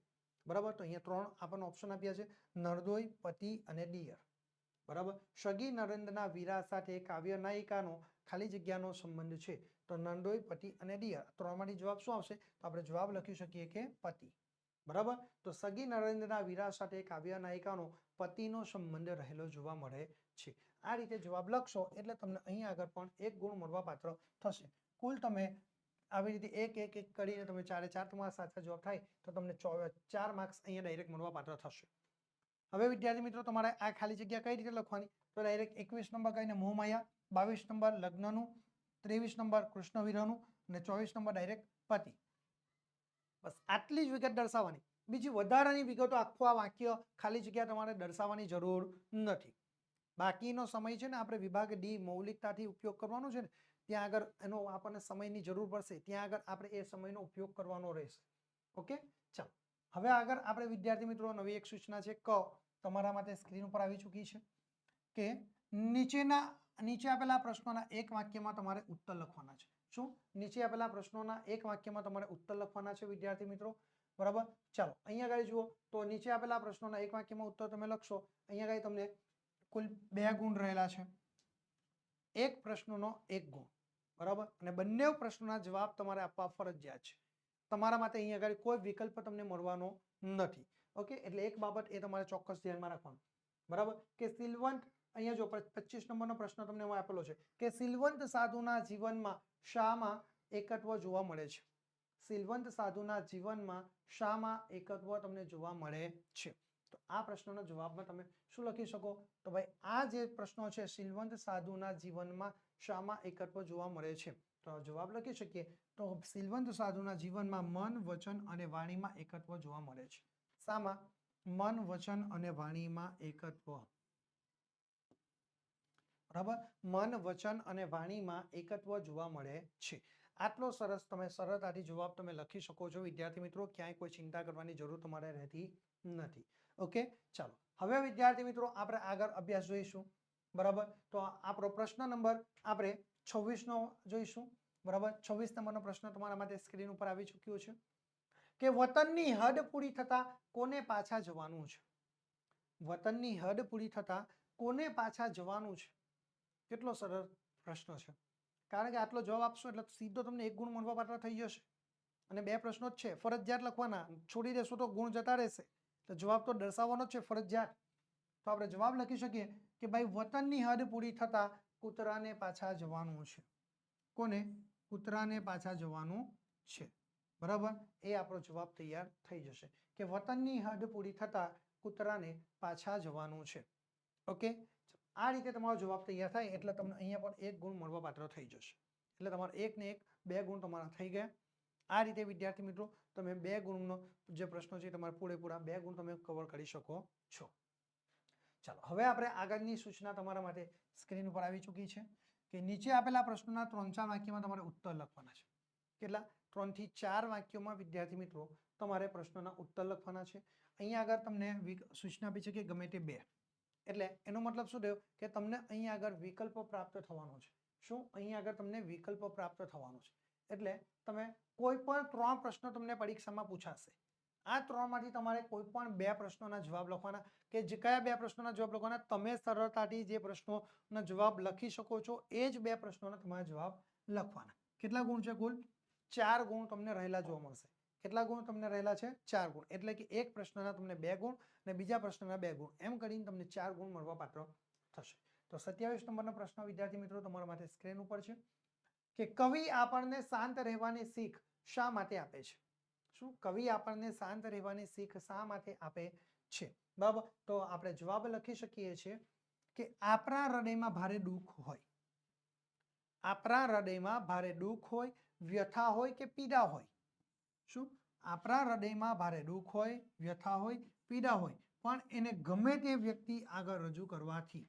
બરાબર તો અહીંયા 3 આપણને ઓપ્શન આપ્યા છે નરદોઈ પતિ અને દિયર બરાબર સગી નરંદના વીરા સાથે કાવ્ય નાયિકાનો ખાલી જગ્યાનો સંબંધ છે તો નંદોઈ પતિ અને દિયર 3 માંથી જવાબ શું આવશે તો આપણે જવાબ લખી શકીએ કે પતિ બરાબર તો સગી નરેન્દ્રના વીરા સાથે કાવ્ય નાયિકાનો પતિનો સંબંધ રહેલો જોવા મળે છે આ રીતે જવાબ લખશો એટલે તમને અહીં આગળ પણ 1 ગુણ મળવાપાત્ર થશે. કુલ તમે આવી રીતે એક એક એક કરીને તમે 4 4 તમારા સાચા જવાબ થાય તો તમને 4 માર્ક્સ અહીંયા ડાયરેક્ટ મળવાપાત્ર થશે. હવે વિદ્યાર્થી મિત્રો તમારે આ ખાલી જગ્યા કઈ રીતે લખવાની? તો ડાયરેક્ટ 21 નંબર કહીને મોહમાયા, 22 નંબર લગ્નનું, 23 નંબર કૃષ્ણ વિરહનું અને 24 નંબર ડાયરેક્ટ પતિ. બસ આટલી જ વિગત દર્શાવવાની. બીજી વધારાની વિગતો આખું આ વાક્ય ખાલી જગ્યા તમારે દર્શાવવાની જરૂર નથી. બાકીનો સમય છે ને આપણે વિભાગ ડી મૌલિકતાથી ઉપયોગ કરવાનો છે ને, ત્યાં આગળ એનો આપણને સમયની જરૂર પડશે, ત્યાં આગળ આપણે એ સમયનો ઉપયોગ કરવાનો રહેશે. ઓકે, ચાલો હવે આગળ આપણે વિદ્યાર્થી મિત્રો નવી એક સૂચના છે ક તમારા માટે સ્ક્રીન ઉપર આવી ચૂકી છે કે નીચે આપેલા પ્રશ્નોના એક વાક્યમાં તમારે ઉત્તર લખવાના છે. શું? નીચે આપેલા પ્રશ્નોના એક વાક્યમાં તમારે ઉત્તર લખવાના છે વિદ્યાર્થી મિત્રો. બરાબર, ચાલો અહીંયા આગળ જુઓ તો નીચે આપેલા પ્રશ્નોના એક વાક્યમાં ઉત્તર તમે લખશો. અહીંયા આગળ તમને કુલ 2 ગુણ રહેલા છે. એક પ્રશ્નનો 1 ગુણ. બરાબર, અને બંને પ્રશ્નોના જવાબ તમારે આપવા ફરજિયાત છે. તમારા માટે અહીંયા આગળ કોઈ વિકલ્પ તમને મળવાનો નથી. ઓકે, એટલે એક બાબત એ તમારે ચોક્કસ ધ્યાનમાં રાખવાનું. બરાબર, કે સિલવંત અહીંયા જો 25 નંબરનો પ્રશ્ન તમને આપેલો છે કે સિલવંત સાધુના જીવનમાં શામાં એકત્વ જોવા મળે છે? સિલવંત સાધુના જીવનમાં શામાં એકત્વ તમને જોવા મળે છે? તો આ પ્રશ્નનો જવાબમાં તમે શું લખી શકો? તો ભાઈ આ જે પ્રશ્નો છે સિલવંત સાધુના જીવનમાં શામાં એકત્વ જોવા મળે છે, તો જવાબ લખી શકીએ તો સિલવંત સાધુના જીવનમાં મન, વચન અને વાણીમાં એકત્વ જોવા મળે છે. શામાં? મન, વચન અને વાણીમાં એકત્વ. બરાબર, મન, વચન અને વાણીમાં એકત્વ જોવા મળે છે. આટલો સરસ તમે સરળતાથી જવાબ તમે લખી શકો છો વિદ્યાર્થી મિત્રો. ક્યાંય કોઈ ચિંતા કરવાની જરૂર તમારે રહેતી નથી. ઓકે, ચાલો હવે વિદ્યાર્થી મિત્રો આપણે આગળ અભ્યાસ જોઈશું. બરાબર, તો આપણો પ્રશ્ન નંબર આપણે 26 નો જોઈશું. બરાબર, 26 નંબરનો પ્રશ્ન તમારા માટે સ્ક્રીન ઉપર આવી ચૂક્યો છે કે વતનની હદ પૂરી થતા કોને પાછા જવાનું છે? વતનની હદ પૂરી થતા કોને પાછા જવાનું છે? કેટલો સરળ પ્રશ્ન છે. કારણ કે આટલો જવાબ આપશો એટલે સીધો તમને 1 ગુણ મળવાપાત્ર થઈ જશે. અને 2 પ્રશ્નો જ છે, ફરજિયાત લખવાના. છોડી દેશો તો ગુણ જતા રહેશે. તો જવાબ તો દર્શાવવાનો જ છે ફરજિયાત. તો આપણે જવાબ લખી શકીએ કે ભાઈ વતનની હદ પૂરી થતા કૂતરાને પાછા જવાનું છે. કોને? કૂતરાને પાછા જવાનું છે. બરાબર, એ આપણો જવાબ તૈયાર થઈ જશે કે વતનની હદ પૂરી થતા કૂતરાને પાછા જવાનું છે. ઓકે, આ રીતે તમારો જવાબ તૈયાર થાય એટલે તમને અહીંયા પણ 1 ગુણ મળવાપાત્ર થઈ જશે. એટલે તમારે 1 ને 1 2 ગુણ તમારા થઈ ગયા. આ રીતે વિદ્યાર્થી મિત્રો તમે 2 ગુણનો જે પ્રશ્નો છે તમારે પૂરેપૂરા 2 ગુણ તમે કવર કરી શકો છો. ચાલો હવે આપણે આગળની સૂચના તમારા માટે સ્ક્રીન ઉપર આવી ચૂકી છે કે નીચે આપેલા પ્રશ્નોના 3-4 વાક્યમાં તમારે ઉત્તર લખવાના છે. કેટલા? 3 થી 4 વાક્યોમાં વિદ્યાર્થી મિત્રો તમારે પ્રશ્નોના ઉત્તર લખવાના છે. અહીંયા આગળ તમને સૂચના આપી છે કે ગમે તે 2. એટલે એનો મતલબ શું થયો કે તમને અહીંયા આગળ વિકલ્પ પ્રાપ્ત થવાનો છે. શું? અહીંયા આગળ તમને વિકલ્પ પ્રાપ્ત થવાનો છે. એટલે તમે કોઈ પણ 3 પ્રશ્નો તમને પરીક્ષામાં પૂછાશે. આ 3 માંથી તમારે કોઈ પણ 2 પ્રશ્નોના જવાબ લખવાના. કે જે કયા 2 પ્રશ્નોના જવાબ લખવાના? તમે સરળતાથી જે પ્રશ્નોના જવાબ લખી શકો છો એ જ 2 પ્રશ્નોના તમારે જવાબ લખવાના. કેટલા ગુણ છે? કુલ 4 ગુણ તમને રહેલા જોવા મળશે. કેટલા ગુણ તમને રહેલા છે? 4 ગુણ. એટલે કે એક પ્રશ્નના તમને 2 ગુણ અને બીજા પ્રશ્નના 2 ગુણ, એમ કરીને તમને 4 ગુણ મળવાપાત્ર થશે. તો 27 નંબરનો પ્રશ્ન વિદ્યાર્થી મિત્રો તમારા માટે સ્ક્રીન ઉપર છે કે કવિ આપણને શાંત રહેવાની શીખ શા માટે આપે છે? શું? કવિ આપણને શાંત રહેવાની શીખ શા માટે આપે છે? બરાબર, તો આપણે જવાબ લખી શકીએ છીએ કે આપણા હૃદયમાં ભારે દુઃખ હોય, આપણા હૃદયમાં ભારે દુઃખ હોય, વ્યથા હોય કે પીડા હોય. શું? આપણા હૃદયમાં ભારે દુઃખ હોય, વ્યથા હોય, પીડા હોય, પણ એને ગમે તે વ્યક્તિ આગળ રજૂ કરવાથી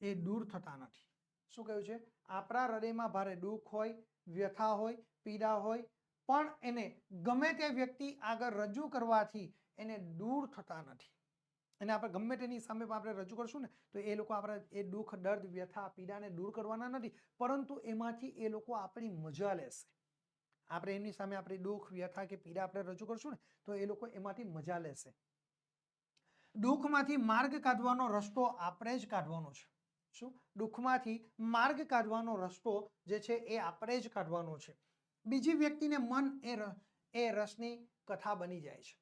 એ દૂર થતા નથી. શું કહ્યું છે? આપણા હૃદયમાં ભારે દુઃખ હોય, વ્યથા હોય, પીડા હોય, પણ એને ગમે તે વ્યક્તિ આગળ રજૂ કરવાથી એને દૂર થતા નથી. અને આપણે ગમે તેની સામે આપણે રજૂ કરશું ને તો એ લોકો આપણે એ દુઃખ, દર્દ, વ્યથા, પીડાને દૂર કરવાના નથી, પરંતુ એમાંથી એ લોકો આપણી મજા લેશે. આપણે એમની સામે આપણી દુઃખ, વ્યથા કે પીડા આપણે રજૂ કરશું ને તો એ લોકો એમાંથી મજા લેશે. દુઃખમાંથી માર્ગ કાઢવાનો રસ્તો આપણે જ કાઢવાનો છે. શું? દુઃખમાંથી માર્ગ કાઢવાનો રસ્તો જે છે એ આપણે જ કાઢવાનો છે. બીજી વ્યક્તિને મન એ રસની કથા બની જાય છે.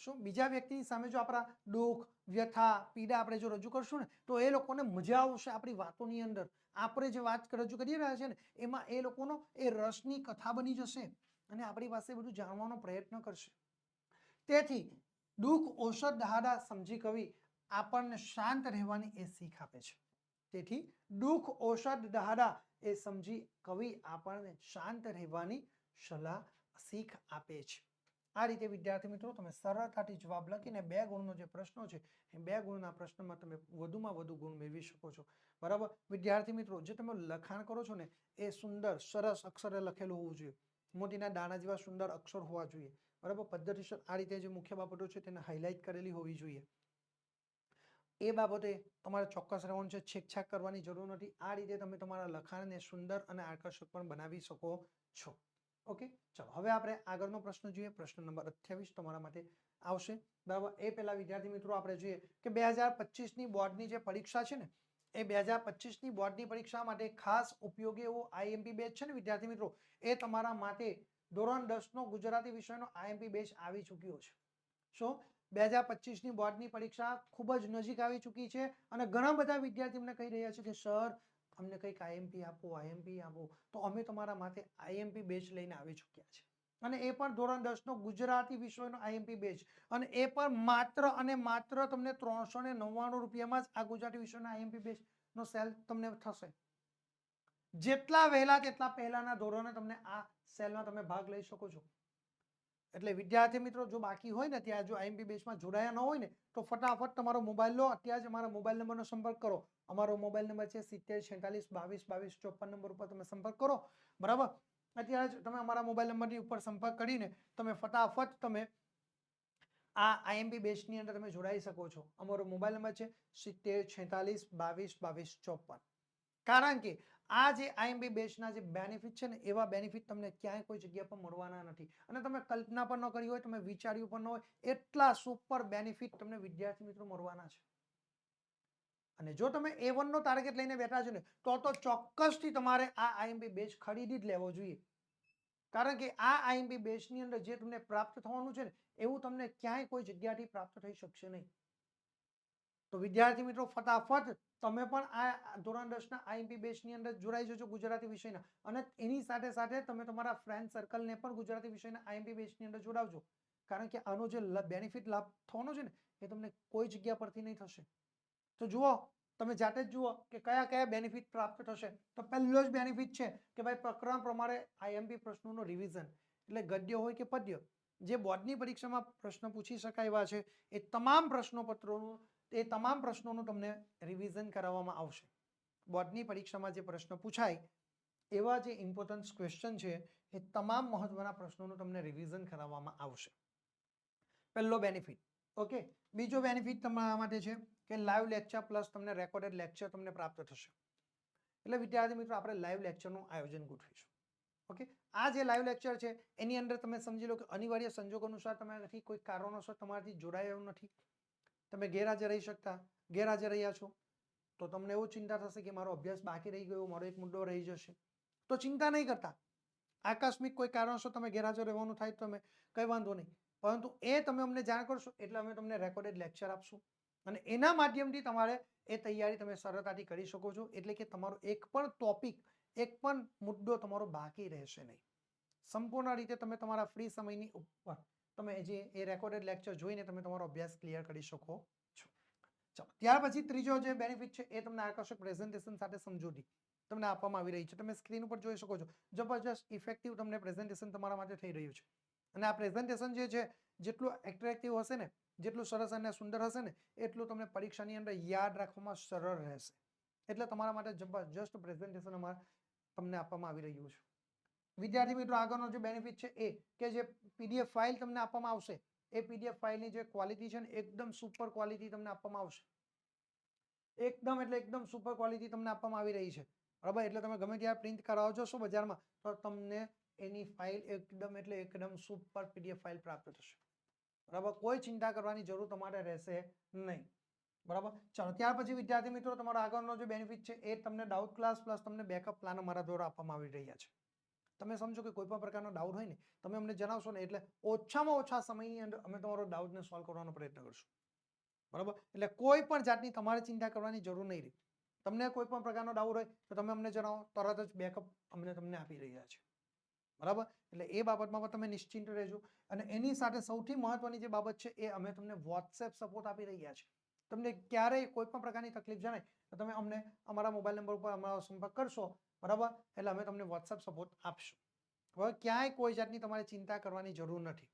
શું બીજા વ્યક્તિની સામે જો આપણા દુઃખ, વ્યથા, પીડા આપણે જો રજૂ કરશું ને તો એ લોકોને મજા આવશે આપણી વાતોની અંદર. આપણે જે વાત રજૂ કરી રહ્યા છે ને એમાં એ લોકોનો એ રસની કથા બની જશે અને આપણી પાસે બધું જાણવાનો પ્રયત્ન કરશે. તેથી દુઃખ ઔષધ દહાડા સમજી કવિ આપણને શાંત રહેવાની એ શીખ આપે છે. તેથી દુઃખ ઔષધ દહાડા એ સમજી કવિ આપણને શાંત રહેવાની સલાહ શીખ આપે છે. આ રીતે વિદ્યાર્થી મિત્રો તમે સરળતાથી જવાબ લખીને 2 ગુણનો જે પ્રશ્નો છે એ 2 ગુણના પ્રશ્નમાં તમે વધુમાં વધુ ગુણ મેળવી શકો છો. બરાબર વિદ્યાર્થી મિત્રો, જે તમે લખાણ કરો છો ને એ સુંદર સરસ અક્ષરે લખેલું હોવું જોઈએ. મોતીના દાણા જેવા સુંદર અક્ષર હોવા જોઈએ. બરાબર પદ્ધતિસર આ રીતે જે મુખ્ય બાબતો છે તેને હાઇલાઇટ કરેલી હોવી જોઈએ. એ બાબતે તમારે ચોક્કસ રહેવાનું છે, છેકછાક કરવાની જરૂર નથી. આ રીતે તમે તમારા લખાણને સુંદર અને આકર્ષક પણ બનાવી શકો છો. ઓકે, ચાલો હવે આપણે આગળનો પ્રશ્ન જોઈએ. પ્રશ્ન નંબર 28 તમારા માટે આવશે. બરાબર એ પહેલા વિદ્યાર્થી મિત્રો આપણે જોઈએ કે 2025ની બોર્ડની જે પરીક્ષા છે ને એ 2025ની બોર્ડની પરીક્ષા માટે ખાસ ઉપયોગી એવો આઈએમપી બેચ છે ને વિદ્યાર્થી મિત્રો, એ તમારા માટે ધોરણ 10નો ગુજરાતી વિષયનો આઈએમપી બેચ આવી ચૂક્યો છે. શું 2025ની બોર્ડની પરીક્ષા ખૂબ જ નજીક આવી ચૂકી છે અને ઘણા બધા વિદ્યાર્થી અમને કહી રહ્યા છે કે સર અમને કંઈક આઈએમપી આપો. તો અમે તમારા માટે આઈએમપી બેચ લઈને આવી ચૂક્યા છે અને એ પણ ધોરણ 10નો ગુજરાતી વિષયનો આઈએમપી બેચ, અને એ પણ માત્ર અને માત્ર તમને 399 રૂપિયામાં જ આ ગુજરાતી વિષયના આઈએમપી બેચનો સેલ તમને થશે. જેટલા વહેલા તેટલા પહેલાના ધોરણે તમને આ સેલમાં તમે ભાગ લઈ શકો છો. એટલે વિદ્યાર્થી મિત્રો જો બાકી હોય ને ત્યાં જો આઈએમપી બેચમાં જોડાયા ન હોય ને તો ફટાફટ તમારો મોબાઈલ લો, અત્યારે જ અમારા મોબાઈલ નંબરનો સંપર્ક કરો. અમારો મોબાઈલ નંબર છે 70 46 22 22 54 નંબર ઉપર તમે સંપર્ક કરો. બરાબર અત્યારે જ તમે અમારા મોબાઈલ નંબરની ઉપર સંપર્ક કરીને તમે ફટાફટ તમે આ આઈએમપી બેચની અંદર તમે જોડાઈ શકો છો. અમારો મોબાઈલ નંબર છે 70 46 22 22 54. કારણ કે આ જે આઈએમપી બેચના જે બેનિફિટ છે ને એવા બેનિફિટ તમને ક્યાંય કોઈ જગ્યા પર મળવાના નથી અને તમે કલ્પના પણ ન કરી હોય, તમે વિચાર્યું પણ ન હોય એટલા સુપર બેનિફિટ તમને વિદ્યાર્થી મિત્રો મળવાના છે. અને જો તમે A1 નો ટાર્ગેટ લઈને બેઠા છો ને તો ચોક્કસથી તમારે આ આઈએમપી બેચ ખરીદી જ લેવો જોઈએ. કારણ કે આ આઈએમપી બેચની અંદર જે તમને પ્રાપ્ત થવાનું છે ને એવું તમને ક્યાંય કોઈ જગ્યાથી પ્રાપ્ત થઈ શકશે નહીં. તો વિદ્યાર્થી મિત્રો ફટાફટ તમે પણ આ ધોરણ 10ના આઈએમપી બેચની અંદર જોડાઈ જજો ગુજરાતી વિષયના, અને એની સાથે સાથે તમે તમારા ફ્રેન્ડ સર્કલને પણ ગુજરાતી વિષયના આઈએમપી બેચની અંદર જોડાવજો. કારણ કે આનો જે બેનિફિટ લાભ થવાનો છે ને એ તમને કોઈ જગ્યા પરથી નહીં થશે. તો જુઓ, તમે જાતે જ જુઓ કે કયા કયા બેનિફિટ પ્રાપ્ત થશે. તો પહેલો જ બેનિફિટ છે કે ભાઈ પ્રકરણ પ્રમાણે આઈએમપી પ્રશ્નોનું રિવિઝન, એટલે ગદ્ય હોય કે પદ્ય જે બોર્ડની પરીક્ષામાં પ્રશ્ન પૂછી શકાય એવા છે એ તમામ પ્રશ્નોનું તમને રિવિઝન કરાવવામાં આવશે. બોર્ડની પરીક્ષામાં જે પ્રશ્ન પૂછાય એવા જે ઇમ્પોર્ટન્ટ ક્વેશ્ચન છે એ તમામ મહત્વના પ્રશ્નોનું તમને રિવિઝન કરાવવામાં આવશે. પહેલો બેનિફિટ. ઓકે, બીજો બેનિફિટ તમારા માટે છે કે લાઈવ લેક્ચર પ્લસ તમને રેકોર્ડેડ લેક્ચર તમને પ્રાપ્ત થશે. એટલે વિદ્યાર્થી મિત્રો આપણે લાઈવ લેક્ચરનું આયોજન ગોઠવીશું. ઓકે, આ જે લાઈવ લેક્ચર છે એની અંદર તમે સમજી લો કે અનિવાર્ય સંજોગો અનુસાર તમારાથી કોઈ કારણોસર તમારાથી જોડાયેલું નથી, તમે ગેરહાજર રહી શકતા, ગેરહાજર રહ્યા છો તો તમને એવું ચિંતા થશે કે મારો અભ્યાસ બાકી રહી ગયો, મારો એક મુદ્દો રહી જશે. તો ચિંતા નહીં કરતા, આકસ્મિક કોઈ કારણસર તમે ગેરહાજર રહેવાનું થાય તો તમે કંઈ વાંધો નહીં, પરંતુ એ તમે અમને જાણ કરશો એટલે અમે તમને રેકોર્ડેડ લેક્ચર આપશું અને એના માધ્યમથી તમારે એ તૈયારી તમે સરળતાથી કરી શકો છો. એટલે કે તમારો એક પણ ટોપિક, એક પણ મુદ્દો તમારો બાકી રહેશે નહીં. સંપૂર્ણ રીતે તમે તમારા ફ્રી સમયની ઉપર તમે જે એ રેકોર્ડેડ લેક્ચર જોઈને તમે તમારો અભ્યાસ ક્લિયર કરી શકો છો. ચાલો, ત્યાર પછી ત્રીજો જે બેનિફિટ છે એ તમને આકર્ષક પ્રેઝન્ટેશન સાથે સમજૂતી તમને આપવામાં આવી રહી છે. તમે સ્ક્રીન ઉપર જોઈ શકો છો, જબરજસ્ત ઇફેક્ટિવ તમને પ્રેઝન્ટેશન તમારા માટે થઈ રહ્યું છે. અને આ પ્રેઝન્ટેશન જે છે જેટલું એટ્રેક્ટિવ હશે ને, જેટલું સરસ અને સુંદર હશે ને એટલું તમને પરીક્ષાની અંદર યાદ રાખવામાં સરળ રહેશે. એટલે તમારા માટે જબરજસ્ત પ્રેઝન્ટેશન અમારે તમને આપવામાં આવી રહ્યું છે. વિદ્યાર્થી મિત્રો આગળનો જે બેનિફિટ છે એ કે જે પીડીએફ ફાઇલ તમને આપવામાં આવશે એ પીડીએફ ફાઇલની જે ક્વોલિટી છે ને એકદમ સુપર ક્વોલિટી તમને આપવામાં આવશે. એકદમ એટલે એકદમ સુપર ક્વોલિટી તમને આપવામાં આવી રહી છે. બરાબર, એટલે તમે ગમે ત્યારે પ્રિન્ટ કરાવો જશો બજારમાં તો તમને એની ફાઇલ એકદમ એટલે એકદમ સુપર પીડીએફ ફાઇલ પ્રાપ્ત થશે. બરાબર, કોઈ ચિંતા કરવાની જરૂર તમારે રહેશે નહીં. બરાબર, ચાલો ત્યાર પછી વિદ્યાર્થી મિત્રો તમારો આગળનો જે બેનિફિટ છે એ તમને ડાઉટ ક્લાસ પ્લસ તમને બેકઅપ પ્લાન અમારા દ્વારા આપવામાં આવી રહ્યા છે. તમે સમજો કે કોઈ પણ પ્રકારનો ડાઉટ હોય ને તમે અમને જણાવશો ને એટલે ઓછામાં ઓછા સમયની અંદર અમે તમારો ડાઉટને સોલ્વ કરવાનો પ્રયત્ન કરશું, બરાબર? એટલે કોઈ પણ જાતની તમારે ચિંતા કરવાની જરૂર નહીં રહે. તમને કોઈ પણ પ્રકારનો ડાઉટ હોય તો તમે અમને જણાવો, તરત જ બેકઅપ અમને તમને આપી રહ્યા છે, બરાબર? એટલે એ બાબતમાં પણ તમે નિશ્ચિંત રહેજો. અને એની સાથે સૌથી મહત્વની જે બાબત છે એ અમે તમને વોટ્સએપ સપોર્ટ આપી રહ્યા છે. તમને ક્યારેય કોઈ પણ પ્રકારની તકલીફ જણાય તો તમે અમને અમારા મોબાઈલ નંબર ઉપર અમારો સંપર્ક કરશો, બરાબર? એટલે અમે તમને વોટ્સએપ સપોર્ટ આપશું. હવે ક્યાંય કોઈ જાતની તમારે ચિંતા કરવાની જરૂર નથી.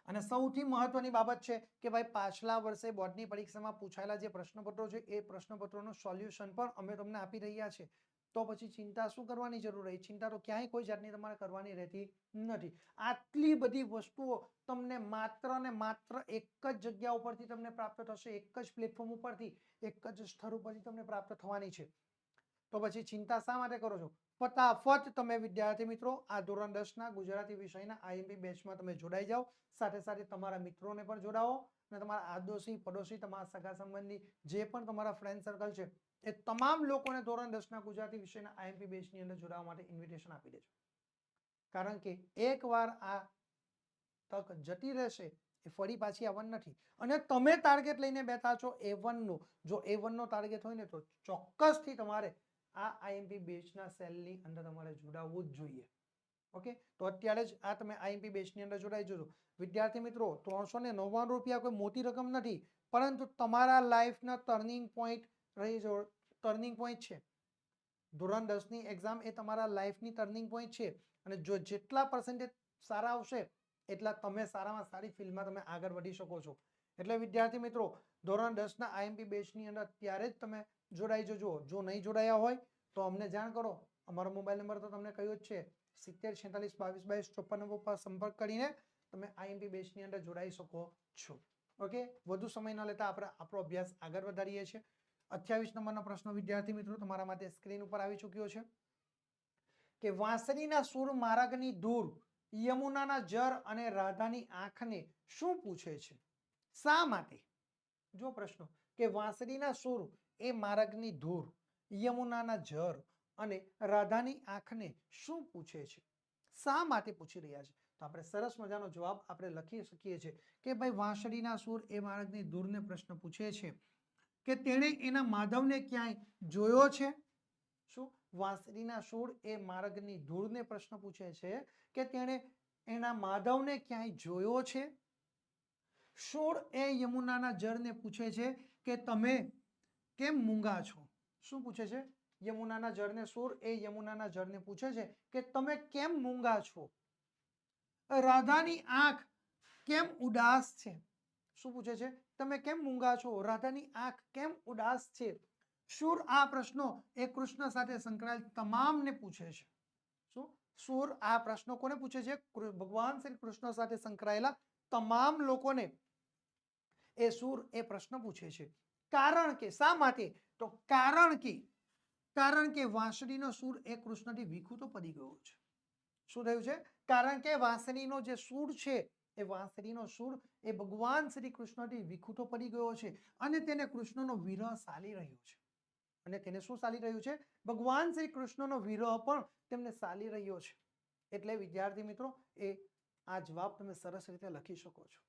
અને સૌથી મહત્વની બાબત છે કે ભાઈ પાછલા વર્ષે બોર્ડની પરીક્ષામાં પૂછાયેલા જે પ્રશ્નપત્રો છે એ પ્રશ્નપત્રોનું સોલ્યુશન પણ અમે તમને આપી રહ્યા છે. તો પછી ચિંતા શું કરવાની જરૂર રહી? ચિંતા તો ક્યાંય કોઈ જાતની તમારે કરવાની રહેતી નથી. આટલી બધી વસ્તુઓ તમને માત્ર ને માત્ર એક જ જગ્યા ઉપરથી તમને પ્રાપ્ત થશે, એક જ પ્લેટફોર્મ ઉપરથી, એક જ સ્થળ ઉપરથી તમને પ્રાપ્ત થવાની છે. તો પછી ચિંતા શા માટે કરો છો? ફટાફટ તમે વિદ્યાર્થી મિત્રો આ ધોરણ 10ના ગુજરાતી વિષયના આઈએમપી બેચમાં તમે જોડાઈ જાઓ. સાથે સાથે તમારા મિત્રોને પણ જોડાવો અને તમારા આડોશી પડોશી, તમારા સગા સંબંધી, જે પણ તમારા ફ્રેન્ડ સર્કલ છે એ તમામ લોકોને ધોરણ 10ના ગુજરાતી વિષયના આઈએમપી બેચની અંદર જોડાવા માટે ઇન્વિટેશન આપી દેજો. કારણ કે એકવાર આ તક જતી રહેશે એ ફરી પાછી આવવાની નથી. અને તમે ટાર્ગેટ લઈને બેઠા છો A1 નું. જો A1 નો ટાર્ગેટ હોય ને તો ચોક્કસથી તમારે આ આઈએમપી બેચના સેલની અંદર તમારે જોડાવવું જ જોઈએ. ઓકે, તો અત્યારે જ આ તમે આઈએમપી બેચની અંદર જોડાઈ જજો. વિદ્યાર્થી મિત્રો, 399 રૂપિયા કોઈ મોટી રકમ નથી, પરંતુ તમારા લાઈફના ટર્નિંગ પોઈન્ટ ટર્નિંગ પોઈન્ટ છે. ધોરણ 10ની એક્ઝામ એ તમારા લાઈફની ટર્નિંગ પોઈન્ટ છે. અને જો જેટલા પર્સન્ટેજ સારા આવશે એટલા તમે સારામાં સારી ફિલ્ડમાં તમે આગળ વધી શકો છો. એટલે વિદ્યાર્થી મિત્રો, ધોરણ 10ના આઈએમપી બેચની અંદર ત્યારે જ તમે જોડાઈ જજો. જો નહીં જોડાયા હોય તો અમને જાણ કરો. અમારો મોબાઈલ નંબર તો તમને કહ્યું જ છે, 70 46 22 22 54 નંબર પર સંપર્ક કરીને તમે આઈએમપી બેચની અંદર જોડાઈ શકો છો. ઓકે, વધુ સમય ન લેતા આપણે આપણો અભ્યાસ આગળ વધારીએ છીએ. 28 નંબરનો પ્રશ્ન વિદ્યાર્થી મિત્રો તમારા માટે સ્ક્રીન ઉપર આવી ચૂક્યો છે કે વાંસળીના સૂર માર્ગની ધૂર, યમુનાના જળ અને રાધાની આંખને શું પૂછે છે? શા માટે? જો પ્રશ્ન કે વાંસળીના સૂર એ માર્ગની ધૂર, યમુનાના જળ અને રાધાની આંખને શું પૂછે છે? શા માટે પૂછી રહ્યા છે? તો આપણે સરસ મજાનો જવાબ આપણે લખી શકીએ છીએ કે ભાઈ વાંસળીના સૂર એ માર્ગની ધૂરને પ્રશ્ન પૂછે છે કે તેણે એના માધવને ક્યાંય જોયો છે? શું? વાંસળીના સૂર એ માર્ગની ધૂળને પ્રશ્ન પૂછે છે કે તેણે એના માધવને ક્યાંય જોયો છે? સૂર એ યમુનાના જળને પૂછે છે કે તમે કેમ મૂંગા છો? શું પૂછે છે? યમુનાના જળને સૂર એ યમુનાના જળને પૂછે છે કે તમે કેમ મૂંગા છો? રાધાની આંખ કેમ ઉદાસ છે? શું પૂછે છે? તમે કેમ મૂંગા છો? રાધાની આંખ કેમ ઉદાસ છે? સૂર આ પ્રશ્નો એ કૃષ્ણ સાથે સંકળાયેલ તમામને પૂછે છે. શું? સૂર આ પ્રશ્નો કોને પૂછે છે? ભગવાન શ્રી કૃષ્ણ સાથે સંકળાયેલા તમામ લોકોને એ સૂર એ પ્રશ્ન પૂછે છે. કારણ કે શા માટે? તો કારણ કે વાંસળીનો સૂર એ કૃષ્ણથી વિખૂટો પડી ગયો છે. શું થયું છે? કારણ કે વાંસળીનો જે સૂર છે એ વાંસળીનો સૂર એ ભગવાન શ્રી કૃષ્ણથી વિખૂટો પડી ગયો છે અને તેને કૃષ્ણનો વિરહ સાલી રહ્યો છે. અને તેને શું સાલી રહ્યું છે? ભગવાન શ્રી કૃષ્ણનો વિરહ પણ તેમને સાલી રહ્યો છે. એટલે વિદ્યાર્થી મિત્રો, એ આ જવાબ તમે સરસ રીતે લખી શકો છો.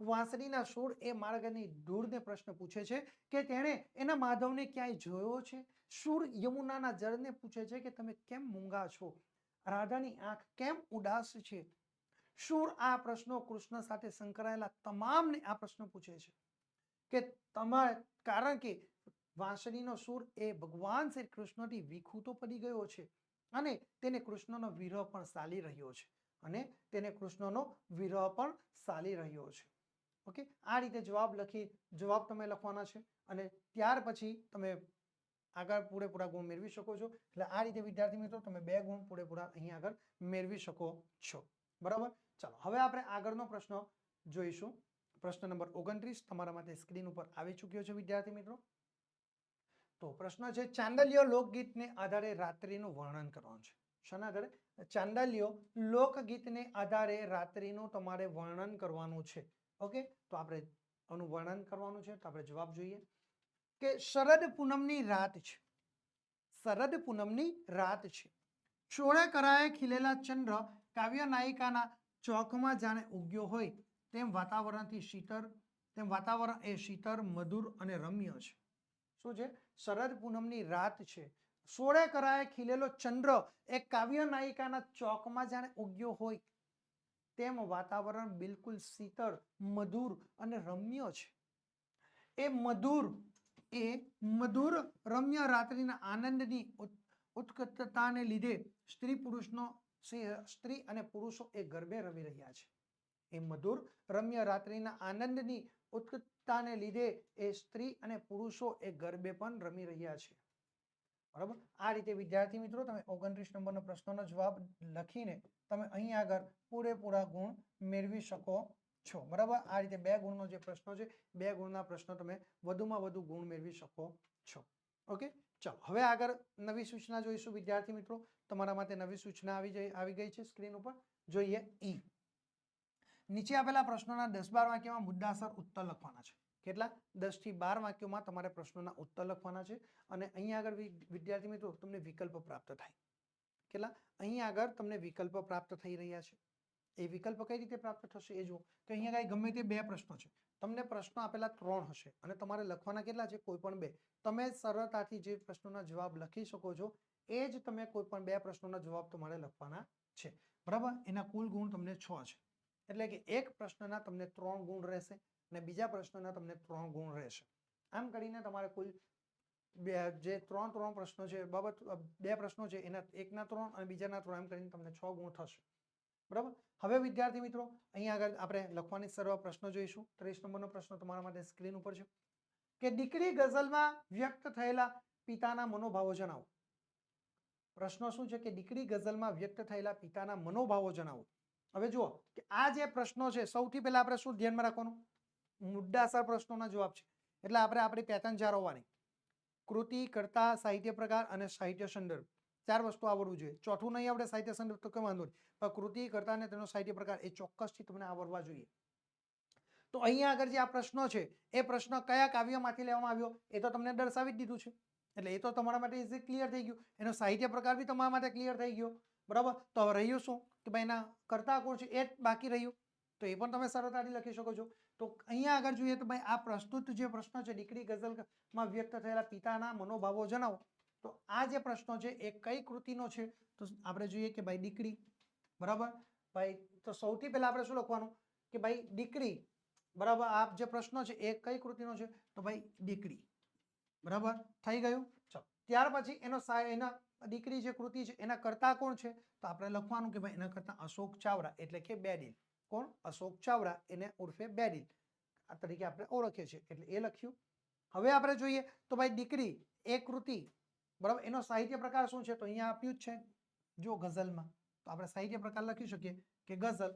વાંસળીના સૂર એ માર્ગની ધૂળને પ્રશ્ન પૂછે છે કે તેણે એના માધવને ક્યાંય જોયો છે? સૂર યમુનાના જળને પૂછે છે કે તમે કેમ મૂંગા છો? રાધાની આંખ કેમ ઉદાસ છે? સૂર આ પ્રશ્નો કૃષ્ણ સાથે સંકળાયેલા તમામને આ પ્રશ્ન પૂછે છે કે તમારે, કારણ કે વાંસળીનો સૂર એ ભગવાન શ્રી કૃષ્ણથી વિખૂટો પડી ગયો છે અને તેને કૃષ્ણનો વિરહ પણ સાલી રહ્યો છે ઓકે, આ રીતે જવાબ તમે લખવાના છે અને ત્યાર પછી તમે આગળ પૂરેપૂરા ગુણ મેળવી શકો છો. એટલે આ રીતે વિદ્યાર્થી મિત્રો તમે 2 ગુણ પૂરેપૂરા અહીં આગળ મેળવી શકો છો. બરાબર? ચાલો હવે આપણે આગળનો પ્રશ્ન જોઈશું. પ્રશ્ન નંબર 29 તમારા માટે સ્ક્રીન ઉપર આવી ચૂક્યો છે વિદ્યાર્થી મિત્રો. તો પ્રશ્ન છે, ચાંદલિયો લોકગીતને આધારે રાત્રિનું વર્ણન કરવાનું છે. શાના આધારે? ચાંદલિયો લોકગીતને આધારે રાત્રિનું તમારે વર્ણન કરવાનું છે. ઓકે, તો આપણે આનું વર્ણન કરવાનું છે. તો આપણે જવાબ જોઈએ કે શરદ પૂનમની રાત છે. શરદ પૂનમની રાત છે. સોળે કરાએ ખીલેલા ચંદ્ર કાવ્ય નાયિકાના ચોકમાં જાણે ઉગ્યો હોય તેમ વાતાવરણથી શીતળ, તેમ વાતાવરણ એ શીતળ, મધુર અને રમ્ય છે. શું છે? શરદ પૂનમની રાત છે. સોળે કરાએ ખીલેલો ચંદ્ર એક કાવ્ય નાયિકાના ચોકમાં જાણે ઉગ્યો હોય તેમ વાતાવરણ બિલકુલ શીતળ, મધુર અને રમ્ય છે. એ મધુર રમ્ય રાત્રિના આનંદની ઉત્કટતાને લીધે સ્ત્રી અને પુરુષો એ ગરબે રમી રહ્યા છે. એ મધુર રમ્ય રાત્રિના આનંદની ઉત્કટતાને લીધે એ સ્ત્રી અને પુરુષો એ ગરબે પણ રમી રહ્યા છે. બરાબર. આ રીતે વિદ્યાર્થી મિત્રો તમે 29 નંબરનો પ્રશ્નનો જવાબ લખીને તમે અહીં આગળ પૂરેપૂરા ગુણ મેળવી શકો છો. બરાબર. આ રીતે 2 ગુણનો જે પ્રશ્ન છે 2 ગુણના પ્રશ્નો તમે વધુમાં વધુ ગુણ મેળવી શકો છો. ઓકે, ચાલો હવે આગળ નવી સૂચના જોઈશું. વિદ્યાર્થી મિત્રો તમારા માટે નવી સૂચના આવી ગઈ છે સ્ક્રીન ઉપર. જોઈએ ઈ. નીચે આપેલા પ્રશ્નોના 10-12 વાક્યોમાં મુદ્દાસર ઉત્તર લખવાના છે. કેટલા? 10 થી 12 વાક્યોમાં તમારે પ્રશ્નોના ઉત્તર લખવાના છે અને અહીં આગળ વિદ્યાર્થી મિત્રો તમને વિકલ્પ પ્રાપ્ત થાય. કેટલા? અહીં આગળ તમને વિકલ્પ પ્રાપ્ત થઈ રહ્યા છે. એ વિકલ્પ કઈ રીતે પ્રાપ્ત થશે એ જુઓ. તો અહીંયા ગમે તે 2 પ્રશ્નો છે. તમને પ્રશ્નો આપેલા 3 હશે અને તમારે લખવાના કેટલા છે? કોઈ પણ 2. તમે સરળતાથી જે પ્રશ્નોના જવાબ લખી શકો છો એ જ તમે કોઈ પણ 2 પ્રશ્નોના જવાબ તમારે લખવાના છે. બરાબર. એના કુલ ગુણ તમને 6 છે. એટલે કે એક પ્રશ્નના તમને 3 ગુણ રહેશે અને બીજા પ્રશ્નના તમને 3 ગુણ રહેશે. આમ કરીને તમારે કુલ જે 3 પ્રશ્નો છે બાબત 2 પ્રશ્નો છે એના એકના 3 અને બીજાના 3 એમ કરીને તમને 6 ગુણ થશે. બરાબર. હવે વિદ્યાર્થી મિત્રો અહીં આગળ આપણે લખવાની સર્વ પ્રશ્નો જોઈશું. 30 નંબરનો પ્રશ્ન તમારા માટે સ્ક્રીન ઉપર છે કે દીકરી ગઝલમાં વ્યક્ત થયેલા પિતાના મનોભાવો જણાવો. પ્રશ્ન શું છે કે દીકરી ગઝલમાં વ્યક્ત થયેલા પિતાના મનોભાવો જણાવો. હવે જુઓ કે આ જે પ્રશ્નો છે સૌથી પહેલા આપણે શું ધ્યાનમાં રાખવાનું? મુદ્દાસર પ્રશ્નોના જવાબ છે. એટલે આપણે આપણી પેટર્ન જાળવવાની. કૃતિ, કર્તા, સાહિત્ય પ્રકાર અને સાહિત્ય સંદર્ભ 4 વસ્તુ આવડવું જોઈએ. ચોથું નહીં આવડે સાહિત્ય સંદર્ભ તો કંઈ વાંધો નહીં, પણ કૃતિ, કર્તા અને તેનો સાહિત્ય પ્રકાર એ ચોક્કસથી તમને આવડવા જોઈએ. તો અહીંયા આગળ જે આ પ્રશ્નો છે એ પ્રશ્ન કયા કાવ્યમાંથી લેવામાં આવ્યો એ તો તમને દર્શાવી જ દીધું છે. એટલે એ તો તમારા માટે ઇઝી ક્લિયર થઈ ગયું. એનો સાહિત્ય પ્રકાર બી તમારા માટે ક્લિયર થઈ ગયો. બરાબર. તો હવે રહ્યું શું કે ભાઈ એના કર્તા કોણ છે એ જ બાકી રહ્યું. તો એ પણ તમે સરળતાથી લખી શકો છો. તો અહીંયા આગળ જોઈએ તો ભાઈ આ પ્રસ્તુત જે પ્રશ્ન છે દીકરી ગઝલમાં વ્યક્ત થયેલા પિતાના મનોભાવો જણાવો. તો આ જે પ્રશ્નો છે એ કઈ કૃતિનો છે? તો આપણે જોઈએ કે ભાઈ દીકરી. બરાબર. ભાઈ તો સૌથી પહેલા આપણે શું લખવાનું કે ભાઈ દીકરી. બરાબર. આ જે પ્રશ્ન છે એ કઈ કૃતિનો છે? તો ભાઈ દીકરી. બરાબર. થઈ ગયું. ચાલો ત્યાર પછી એના દીકરી જે કૃતિ છે એના કર્તા કોણ છે? તો આપણે લખવાનું કે ભાઈ એના કર્તા અશોક ચાવડા એટલે કે બેડિલ. કોણ? અશોક ચાવડા, એને ઉર્ફે બેડિલ આ તરીકે આપણે ઓળખીએ છીએ એટલે એ લખ્યું. હવે આપણે જોઈએ તો ભાઈ દીકરી એ કૃતિ. બરાબર. એનો સાહિત્ય પ્રકાર શું છે? તો અહીંયા આપ્યું જ છે જો ગઝલમાં. તો આપણે સાહિત્ય પ્રકાર લખી શકીએ કે ગઝલ.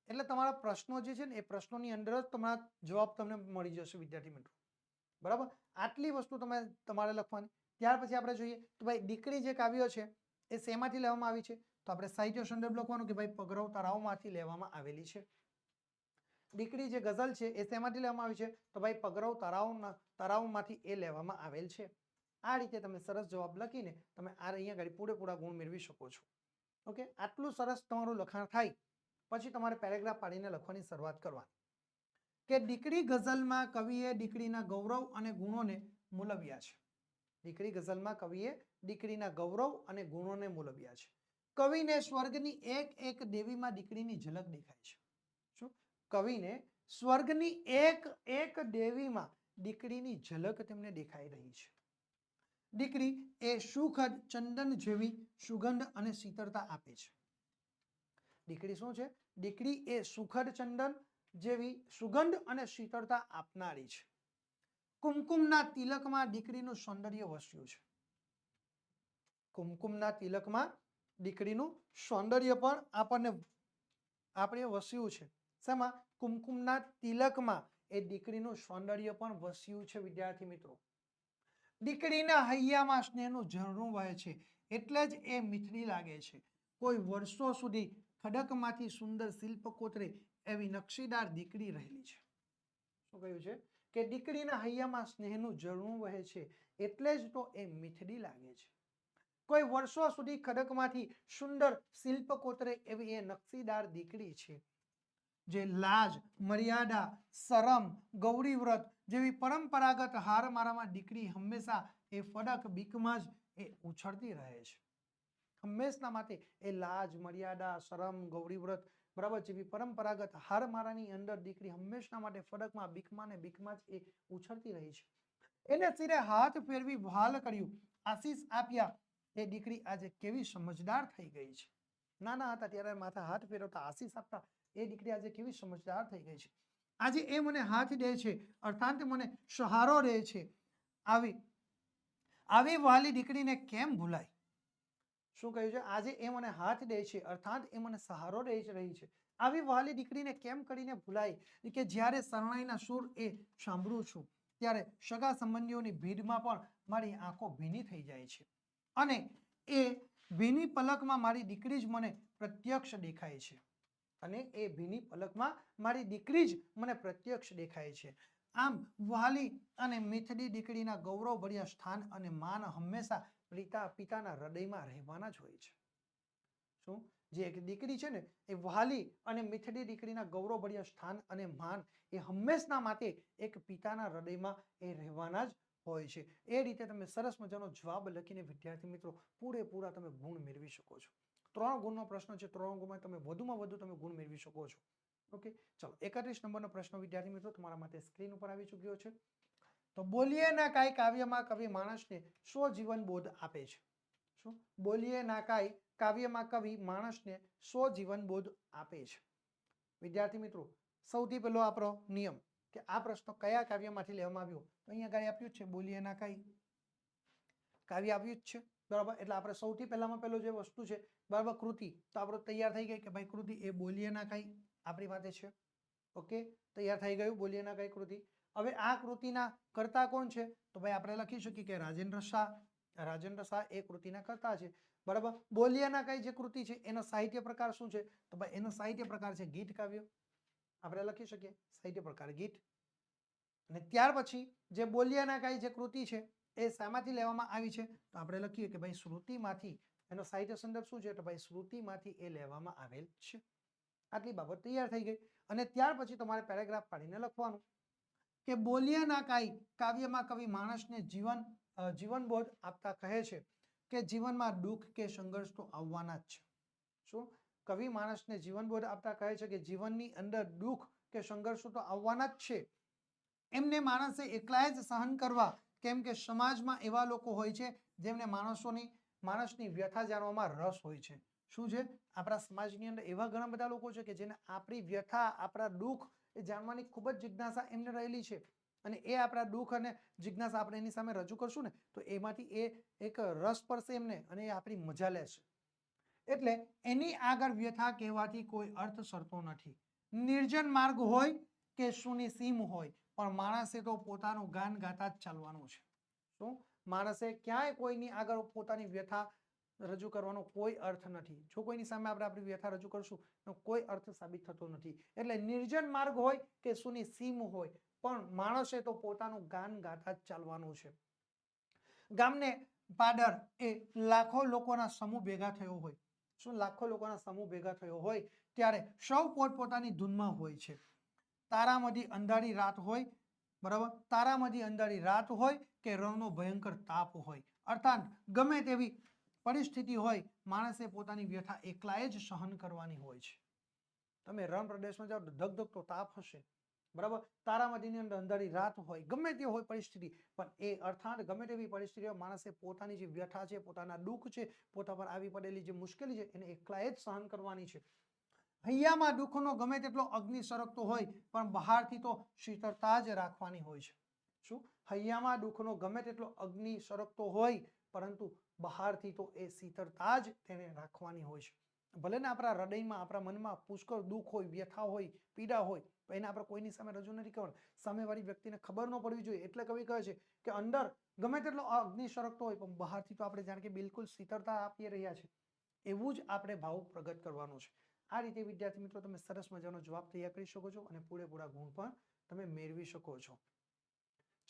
એટલે તમારા પ્રશ્નો જે છે ને એ પ્રશ્નોની અંદર જ તમારા જવાબ તમને મળી જશે વિદ્યાર્થી મિત્રો. બરાબર. આટલી વસ્તુ તમારે લખવાની. ત્યાર પછી આપણે જોઈએ તો ભાઈ દીકરી જે કાવ્ય છે એ શેમાંથી લેવામાં આવી છે? તો આપણે સાહિત્ય સંદર્ભ લખવાનું કે ભાઈ પગરવ તરાવમાંથી લેવામાં આવેલી છે. દીકરી જે ગઝલ છે એ શેમાંથી લેવામાં આવી છે? તો ભાઈ પગરવ તરાવમાંથી એ લેવામાં આવેલ છે. આ રીતે તમે સરસ જવાબ લખીને તમે આ અહીંયા આગળ પૂરેપૂરા ગુણ મેળવી શકો છો. ઓકે, આટલું સરસ તમારું લખાણ થાય પછી તમારે પેરેગ્રાફ પાડીને લખવાની શરૂઆત કરવાની કે દીકરી ગઝલમાં કવિએ દીકરીના ગૌરવ અને ગુણોને મૂલવ્યા છે. દીકરી ગઝલમાં કવિએ દીકરીના ગૌરવ અને ગુણોને મૂલવ્યા છે. કવિને સ્વર્ગની એક એક દેવીમાં દીકરીની ઝલક દેખાય છે. શું? કવિને સ્વર્ગની એક એક દેવીમાં દીકરીની ઝલક તેમને દેખાઈ રહી છે. દીકરી એ સુખદ ચંદન જેવી સુગંધ અને શીતળતા આપે છે. દીકરી શું છે? દીકરી એ સુખદ ચંદન જેવી સુગંધ અને શીતળતા આપનારી છે. કુમકુમના તિલકમાં દીકરીનું સૌંદર્ય વસ્યું છે. કુમકુમના તિલકમાં દીકરીનું સૌંદર્ય પણ આપણે વસ્યું છે. શેમાં? કુમકુમના તિલકમાં એ દીકરીનું સૌંદર્ય પણ વસ્યું છે વિદ્યાર્થી મિત્રો. દીકરીના હૈયામાં સ્નેહનું ઝરણું વહે છે એટલે જ એ મીઠડી લાગે છે. કોઈ વર્ષો સુધી ખડકમાંથી સુંદર શિલ્પ કોતરે એવી નકશીદાર દીકરી રહેલી છે. શું કહ્યું છે? કે દીકરીના હૈયામાં સ્નેહનું ઝરણું વહે છે એટલે જ તો એ મીઠડી લાગે છે. કોઈ વર્ષો સુધી ખડકમાંથી સુંદર શિલ્પ કોતરે એવી એ નકશીદાર દીકરી છે, જે લાજ, મર્યાદા, શરમ, ગૌરી વ્રત જેવી પરંપરાગત હારમાળામાં દીકરી હંમેશા એ ફડક બીકમાં જ એ ઉછળતી રહે છે. હંમેશના માટે એ લાજ, મર્યાદા, શરમ, ગૌરી વ્રત બરાબર જેવી પરંપરાગત હારમાળાની અંદર દીકરી હંમેશના માટે ફડકમાં, બીકમાં ને બીકમાં જ એ ઉછળતી રહી છે. એને સિરે હાથ ફેરવી વહાલ કર્યું, આશીષ આપ્યા. એ દીકરી આજે કેવી સમજદાર થઈ ગઈ છે. નાના હતા ત્યારે માથા હાથ ફેરવતા, આશીષ આપતા. એ દીકરી આજે કેવી સમજદાર થઈ ગઈ છે. આજે એ મને હાથ દે છે, અર્થાત મને સહારો દે છે. આવી આવી વહાલી દીકરીને કેમ ભૂલાય? શું કહ્યું છે? આજે એ મને હાથ દે છે, અર્થાત એ મને સહારો દે રહી છે. આવી વહાલી દીકરીને કેમ કરીને ભૂલાય? કે જ્યારે શરણાઈના સૂર એ સાંભળું છું ત્યારે સગા સંબંધીઓની ભીડમાં પણ મારી આંખો ભીની થઈ જાય છે, અને એ ભીની પલકમાં મારી દીકરી જ મને પ્રત્યક્ષ દેખાય છે. અને એ ભીની પલકમાં મારી દીકરી જ મને પ્રત્યક્ષ દેખાય છે. આમ વહાલી અને મીઠડી દીકરીના ગૌરવભર્યા સ્થાન અને માન હંમેશા પિતાના હૃદયમાં રહેવાના જ હોય છે. શું? જે એક દીકરી છે ને એ વહાલી અને મીઠડી દીકરીના ગૌરવભર્યા સ્થાન અને માન એ હંમેશના માટે એક પિતાના હૃદયમાં એ રહેવાના જ હોય છે. એ રીતે તમે સરસ મજાનો જવાબ લખીને વિદ્યાર્થી મિત્રો પૂરેપૂરા તમે ગુણ મેળવી શકો છો. 3 ગુણનો પ્રશ્ન છે. 3 ગુણમાં તમે વધુમાં વધુ તમે ગુણ મેળવી શકો છો. ઓકે, ચલો 31 નંબરનો પ્રશ્ન વિદ્યાર્થી મિત્રો તમારા માટે સ્ક્રીન ઉપર આવી ચૂક્યો છે. તો બોલીએ ના કાંઈ કાવ્યમાં કવિ માણસને સ્વ જીવન બોધ આપે છે. શું? બોલીએ ના કાંઈ કાવ્યમાં કવિ માણસને સ્વ જીવન બોધ આપે છે. વિદ્યાર્થી મિત્રો સૌથી પહેલો આપણો નિયમ કે આ પ્રશ્ન કયા કાવ્યમાંથી લેવામાં આવ્યો? તો અહીંયા આગળ આપ્યું છે બોલીએ ના કાંઈ કાવ્ય આવ્યું જ છે, બરાબર. એટલે આપણે સૌથી પહેલામાં પહેલું જે વસ્તુ છે બરાબર કૃતિ, તો આપણો તૈયાર થઈ ગઈ કે ભાઈ કૃતિ એ બોલીએ ના કાંઈ આપણી પાસે છે. ઓકે, તૈયાર થઈ ગયું બોલીએ ના કાંઈ કૃતિ. હવે આ કૃતિના કર્તા કોણ છે? તો ભાઈ આપણે લખી શકીએ કે રાજેન્દ્ર શાહ. રાજેન્દ્ર શાહ એ કૃતિના કર્તા છે, બરાબર. બોલીએ ના કાંઈ જે કૃતિ છે એનો સાહિત્ય પ્રકાર શું છે? તો ભાઈ એનો સાહિત્ય પ્રકાર છે ગીત કાવ્ય. આપણે લખી શકીએ સાહિત્ય પ્રકાર ગીત. અને ત્યાર પછી જે બોલીએ ના કાંઈ જે કૃતિ છે એ શામાંથી લેવામાં આવી છે? તો આપણે લખીએ કે ભાઈ શ્રુતિમાંથી. એનો સાહિત્ય સંદર્ભ શું છે? તો ભાઈ શ્રુતિમાંથી એ લેવામાં આવેલ છે. આટલી બાબત તૈયાર થઈ ગઈ. અને ત્યાર પછી તમારે પેરેગ્રાફ પાડીને લખવાનું કે બોલીએ ના કાંઈ કાવ્યમાં કવિ માણસને જીવનબોધ આપતા કહે છે કે જીવનમાં દુઃખ કે સંઘર્ષ તો આવવાના જ છે. શું? કવિ માણસને જીવનબોધ આપતા કહે છે કે જીવનની અંદર દુઃખ કે સંઘર્ષો તો આવવાના જ છે. એમને માણસે એકલા જ સહન કરવા, કેમ કે સમાજમાં એવા લોકો હોય છે જેમને માણસની વ્યથા જાણવામાં રસ હોય છે. શું છે? આપણા સમાજની અંદર એવા ઘણા બધા લોકો છે કે જેને આપણી વ્યથા, આપણા દુઃખ એ જાણવાની ખૂબ જ જિજ્ઞાસા એમને રહેલી છે. અને એ આપણા દુઃખ અને જિજ્ઞાસા આપણે એની સામે રજૂ કરશું ને તો એમાંથી એ એક રસ પડશે એમને અને એ આપણી મજા લેશે. એટલે એની આગળ વ્યથા કહેવાથી કોઈ અર્થ સરતો નથી. નિર્જન માર્ગ હોય કે શુની સીમ હોય, પણ માણસે તો પોતાનું ગાન ગાતા જ ચાલવાનું છે. શું? માણસે ક્યાંય કોઈની આગળ પોતાની વ્યથા રજૂ કરવાનો કોઈ અર્થ નથી. જો કોઈની સામે આપણે આપણી વ્યથા રજૂ કરશું તો કોઈ અર્થ સાબિત થતો નથી. એટલે નિર્જન માર્ગ હોય કે શુની સીમ હોય, પણ માણસે તો પોતાનું ગાન ગાતા જ ચાલવાનું છે. ગામને પાદર એ લાખો લોકોના સમૂહ ભેગા થયો હોય. શું? લાખો લોકોના સમૂહ ભેગા થયો હોય ત્યારે સૌ પોતપોતાની ધૂનમાં હોય છે. તારામધી અંધારી રાત હોય, બરાબર. તારામધી અંધારી રાત હોય કે રણનો ભયંકર તાપ હોય, અર્થાત ગમે તેવી પરિસ્થિતિ હોય, માણસે પોતાની વ્યથા એકલાએ જ સહન કરવાની હોય છે. તમે રણ પ્રદેશમાં જાઓ તો ધગધગતો તાપ હશે, બરાબર. તારામધીની અંદર અંધારી રાત હોય, ગમે તે હોય પરિસ્થિતિ, પણ એ અર્થાત ગમે તેવી પરિસ્થિતિમાં માણસે પોતાની જે વ્યથા છે, પોતાના દુઃખ છે, પોતા પર આવી પડેલી જે મુશ્કેલી છે એને એકલાએ જ સહન કરવાની છે. હૈયામાં દુઃખનો ગમે તેટલો અગ્નિ સળગતો હોય, પણ બહારથી તો શીતળતા જ રાખવાની હોય છે. શું? હૈયામાં દુઃખનો ગમે તેટલો અગ્નિ સળગતો હોય, પરંતુ બહારથી તો એ શીતળતા જ તેને રાખવાની હોય છે. ભલે ને આપણા હૃદયમાં, આપણા મનમાં પુષ્કળ દુઃખ હોય, વ્યથા હોય, પીડા હોય, તો એને આપણે કોઈની સામે રજૂ નથી કરવાનું. સામેવાળી વ્યક્તિને ખબર ન પડવી જોઈએ. એટલે કવિ કહે છે કે અંદર ગમે તેટલો અગ્નિ સળગતો હોય, પણ બહારથી તો આપણે જાણે કે બિલકુલ શીતળતા આપી રહ્યા છે. એવું જ આપણે ભાવ પ્રગટ કરવાનું છે. આ રીતે વિદ્યાર્થી મિત્રો તમે સરસ મજાનો જવાબ તૈયાર કરી શકો છો અને પૂરેપૂરા ગુણ પણ તમે મેળવી શકો છો.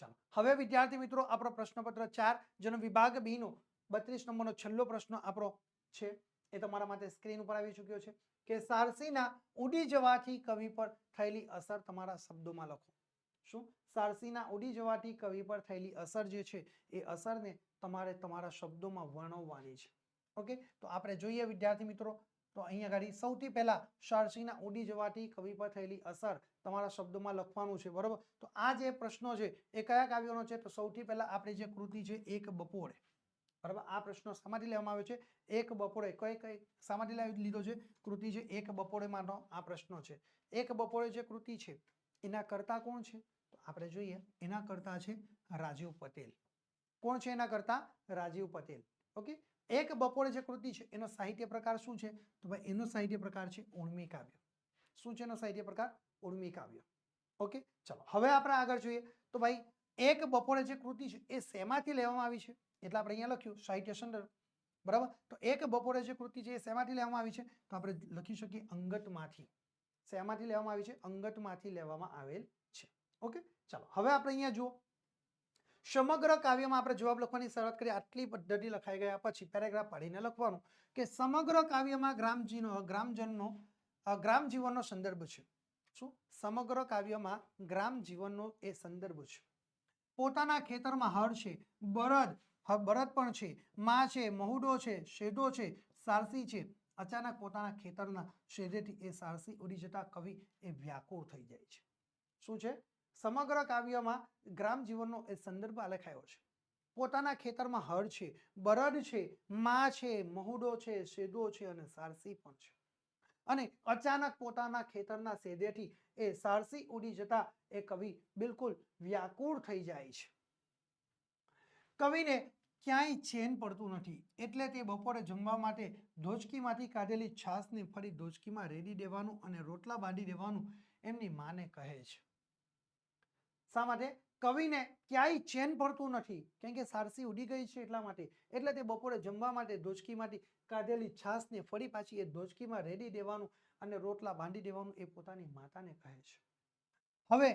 ચાલો હવે વિદ્યાર્થી મિત્રો આપણો પ્રશ્નપત્ર 4 જેનો વિભાગ બી નો 32 નંબરનો છેલ્લો પ્રશ્ન આપણો છે એ તમારા માટે સ્ક્રીન ઉપર આવી ચૂક્યો છે કે સારસીના ઉડી જવાથી કવિ પર થયેલી અસર તમારા શબ્દોમાં લખો. શું? સારસીના ઉડી જવાથી કવિ પર થયેલી અસર જે છે એ અસરને તમારે તમારા શબ્દોમાં વર્ણવવાની છે. ઓકે, તો આપણે જોઈએ વિદ્યાર્થી મિત્રો, તો અહીંયા આગળ સૌથી પહેલા સારસીના ઉડી જવાથી કવિ પર થયેલી અસર તમારા શબ્દોમાં લખવાનું છે. બરોબર, તો આ જે પ્રશ્નો છે એ કયા કાવ્યનો છે? તો સૌથી પહેલા આપણી જે કૃતિ છે એક બપોરે. બરાબર, આ પ્રશ્નો શામાંથી લેવામાં આવ્યો છે? એક બપોરે. કઈ શામાંથી લીધો છે? કૃતિ છે એક બપોરેમાંનો આ પ્રશ્નો છે. એક બપોરે જે કૃતિ છે એના કર્તા કોણ છે? તો આપણે જોઈએ, એના કર્તા છે રાજીવ પટેલ. કોણ છે એના કર્તા? રાજીવ પટેલ. ઓકે, એક બપોરે જે કૃતિ છે એનો સાહિત્ય પ્રકાર શું છે? તો ભાઈ એનો સાહિત્ય પ્રકાર છે ઉર્મી કાવ્ય. શું છે એનો સાહિત્ય પ્રકાર? ઉર્મી કાવ્ય. ઓકે, ચલો હવે આપણે આગળ જોઈએ. તો ભાઈ એક બપોરે જે કૃતિ છે એ શેમાંથી લેવામાં આવી છે? એટલે આપણે અહીંયા લખ્યું સાહિત્ય સંદર્ભ. બરાબર, તો એક બપોરે જે કૃતિ છે એ શેમાંથી લેવામાં આવી છે? તો આપણે લખી શકીએ અંગતમાંથી. શેમાંથી લેવામાં આવી છે? અંગતમાંથી લેવામાં આવેલ છે. ઓકે, ચાલો હવે આપણે અહીંયા જુઓ, સમગ્ર કાવ્યમાં આપણે જવાબ લખવાની શરૂઆત કરી. આટલી પદ્ધતિ લખાઈ ગયા પછી પેરેગ્રાફ પાડીને લખવાનું કે સમગ્ર કાવ્યમાં ગ્રામ જીવનનો સંદર્ભ છે. શું? સમગ્ર કાવ્યમાં ગ્રામ જીવનનો એ સંદર્ભ છે. પોતાના ખેતરમાં હળ છે, બળદ પણ છે, માં છે, મહુડો છે, શેઢો છે, સારસી છે. અચાનક પોતાના ખેતરના શેઢેથી એ સારસી ઉડી જતા કવિ એ વ્યાકુળ થઈ જાય છે. શું છે? સમગ્ર કાવ્યમાં ગ્રામ જીવનનો એ સંદર્ભ આલેખાયો છે. પોતાના ખેતરમાં હળ છે, બળદ છે, માં છે, મહુડો છે, શેઢો છે અને સારસી પણ છે. અને અચાનક પોતાના ખેતરના શેઢેથી એ સારસી ઉડી જતા એ કવિ બિલકુલ વ્યાકુળ થઈ જાય છે. કવિને ક્યાંય ચેન પડતું નથી, એટલે તે બપોરે જમવા માટે ધોચકીમાંથી કાઢેલી છાશને ફરી ધોચકીમાં રેડી દેવાનું અને રોટલા બાંધી દેવાનું એમની માને કહે છે. શા માટે? કવિને ક્યાંય ચેન પડતું નથી, કેમ કે સારસી ઉડી ગઈ છે એટલા માટે. એટલે તે બપોરે જમવા માટે ધોચકીમાંથી કાઢેલી છાશને ફરી પાછી એ ધોચકીમાં રેડી દેવાનું અને રોટલા બાંધી દેવાનું એ પોતાની માતાને કહે છે. હવે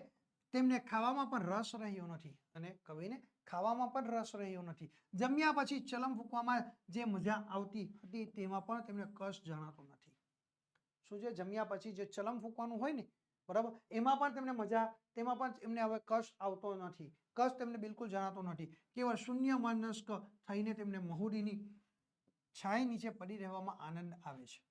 તેમને ખાવામાં પણ રસ રહ્યો નથી અને કવિને ખાવામાં પણ રસ રહ્યો નથી. જમ્યા પછી ચલમ ફૂંકવામાં જે મજા આવતી હતી તેમાં પણ તેમને કશ જણાતો નથી. શું છે? જમ્યા પછી જે ચલમ ફૂંકવાનું હોય ને, બરાબર, એમાં પણ તેમને તેમાં પણ એમને હવે કશ આવતો નથી. કશ તેમને બિલકુલ જણાતો નથી. કેવળ શૂન્ય મનસ્ક થઈને તેમને મહુડીની છાંય નીચે પડી રહેવામાં આનંદ આવે છે.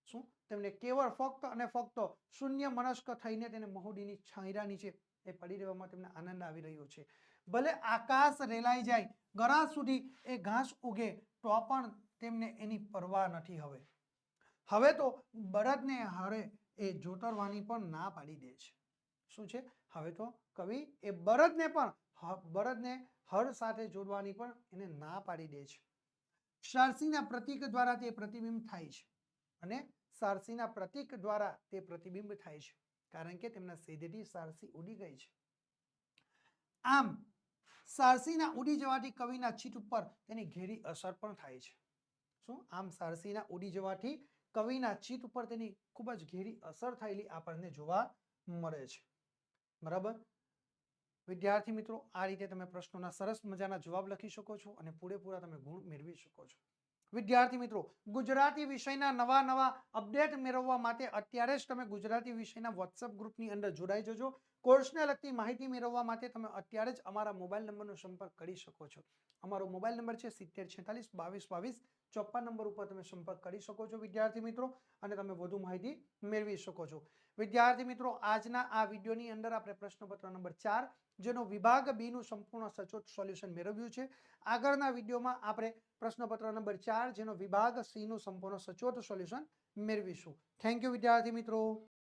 શું? તેમને કેવળ ફક્ત અને ફક્ત શૂન્ય મનસ્ક થઈને તેને મહુડીની છાંયરા નીચે એ પડી રહેવામાં તેમને આનંદ આવી રહ્યો છે. ભલે આકાશ રેલાઈ જાય, ગળા સુધી એ ઘાસ ઉગે તો પણ તેમને એની પરવા નથી. હવે તો બળદને હરે એ જોતરવાની પણ ના પાડી દે છે. શું છે? હવે તો કવિ એ બળદને હળ સાથે જોડવાની પણ એને ના પાડી દે છે. સારસીના પ્રતીક દ્વારા તે પ્રતિબિંબ થાય છે અને સારસીના પ્રતીક દ્વારા તે પ્રતિબિંબ થાય છે, કારણ કે તેમના શેઢેથી સારસી ઉડી ગઈ છે. આમ સારસીના ઉડી જવાથી કવિના ચિત્ત ઉપર તેની ઘેરી અસર પણ થાય છે. શું? આમ સારસીના ઉડી જવાથી કવિના ચિત્ત ઉપર તેની ખૂબ જ ઘેરી અસર થયેલી આપણને જોવા મળે છે. બરાબર, વિદ્યાર્થી મિત્રો, આ રીતે તમે પ્રશ્નોના સરસ મજાના જવાબ લખી શકો છો અને પૂરેપૂરા તમે ગુણ મેળવી શકો છો. વિદ્યાર્થી મિત્રો, ગુજરાતી વિષયના નવા અપડેટ મેળવવા માટે અત્યારે જ તમે ગુજરાતી વિષયના વોટ્સએપ ગ્રુપની અંદર જોડાઈ જજો. કોર્સને લગતી માહિતી મેળવવા માટે તમે અત્યારે જ અમારા મોબાઈલ નંબરનો સંપર્ક કરી શકો છો. અમારો મોબાઈલ નંબર છે 7046222254 નંબર ઉપર તમે સંપર્ક કરી શકો છો વિદ્યાર્થી મિત્રો, અને તમે વધુ માહિતી મેળવી શકો છો. વિદ્યાર્થી મિત્રો, આજના આ વિડીયોની અંદર આપણે પ્રશ્નપત્ર નંબર 4 જેનો વિભાગ બી નું સંપૂર્ણ સચોટ સોલ્યુશન મેળવ્યું છે. આગળના વિડીયોમાં આપણે પ્રશ્નપત્ર નંબર 4 જેનો વિભાગ સી નું સંપૂર્ણ સચોટ સોલ્યુશન મેળવીશું. થેન્ક યુ વિદ્યાર્થી મિત્રો.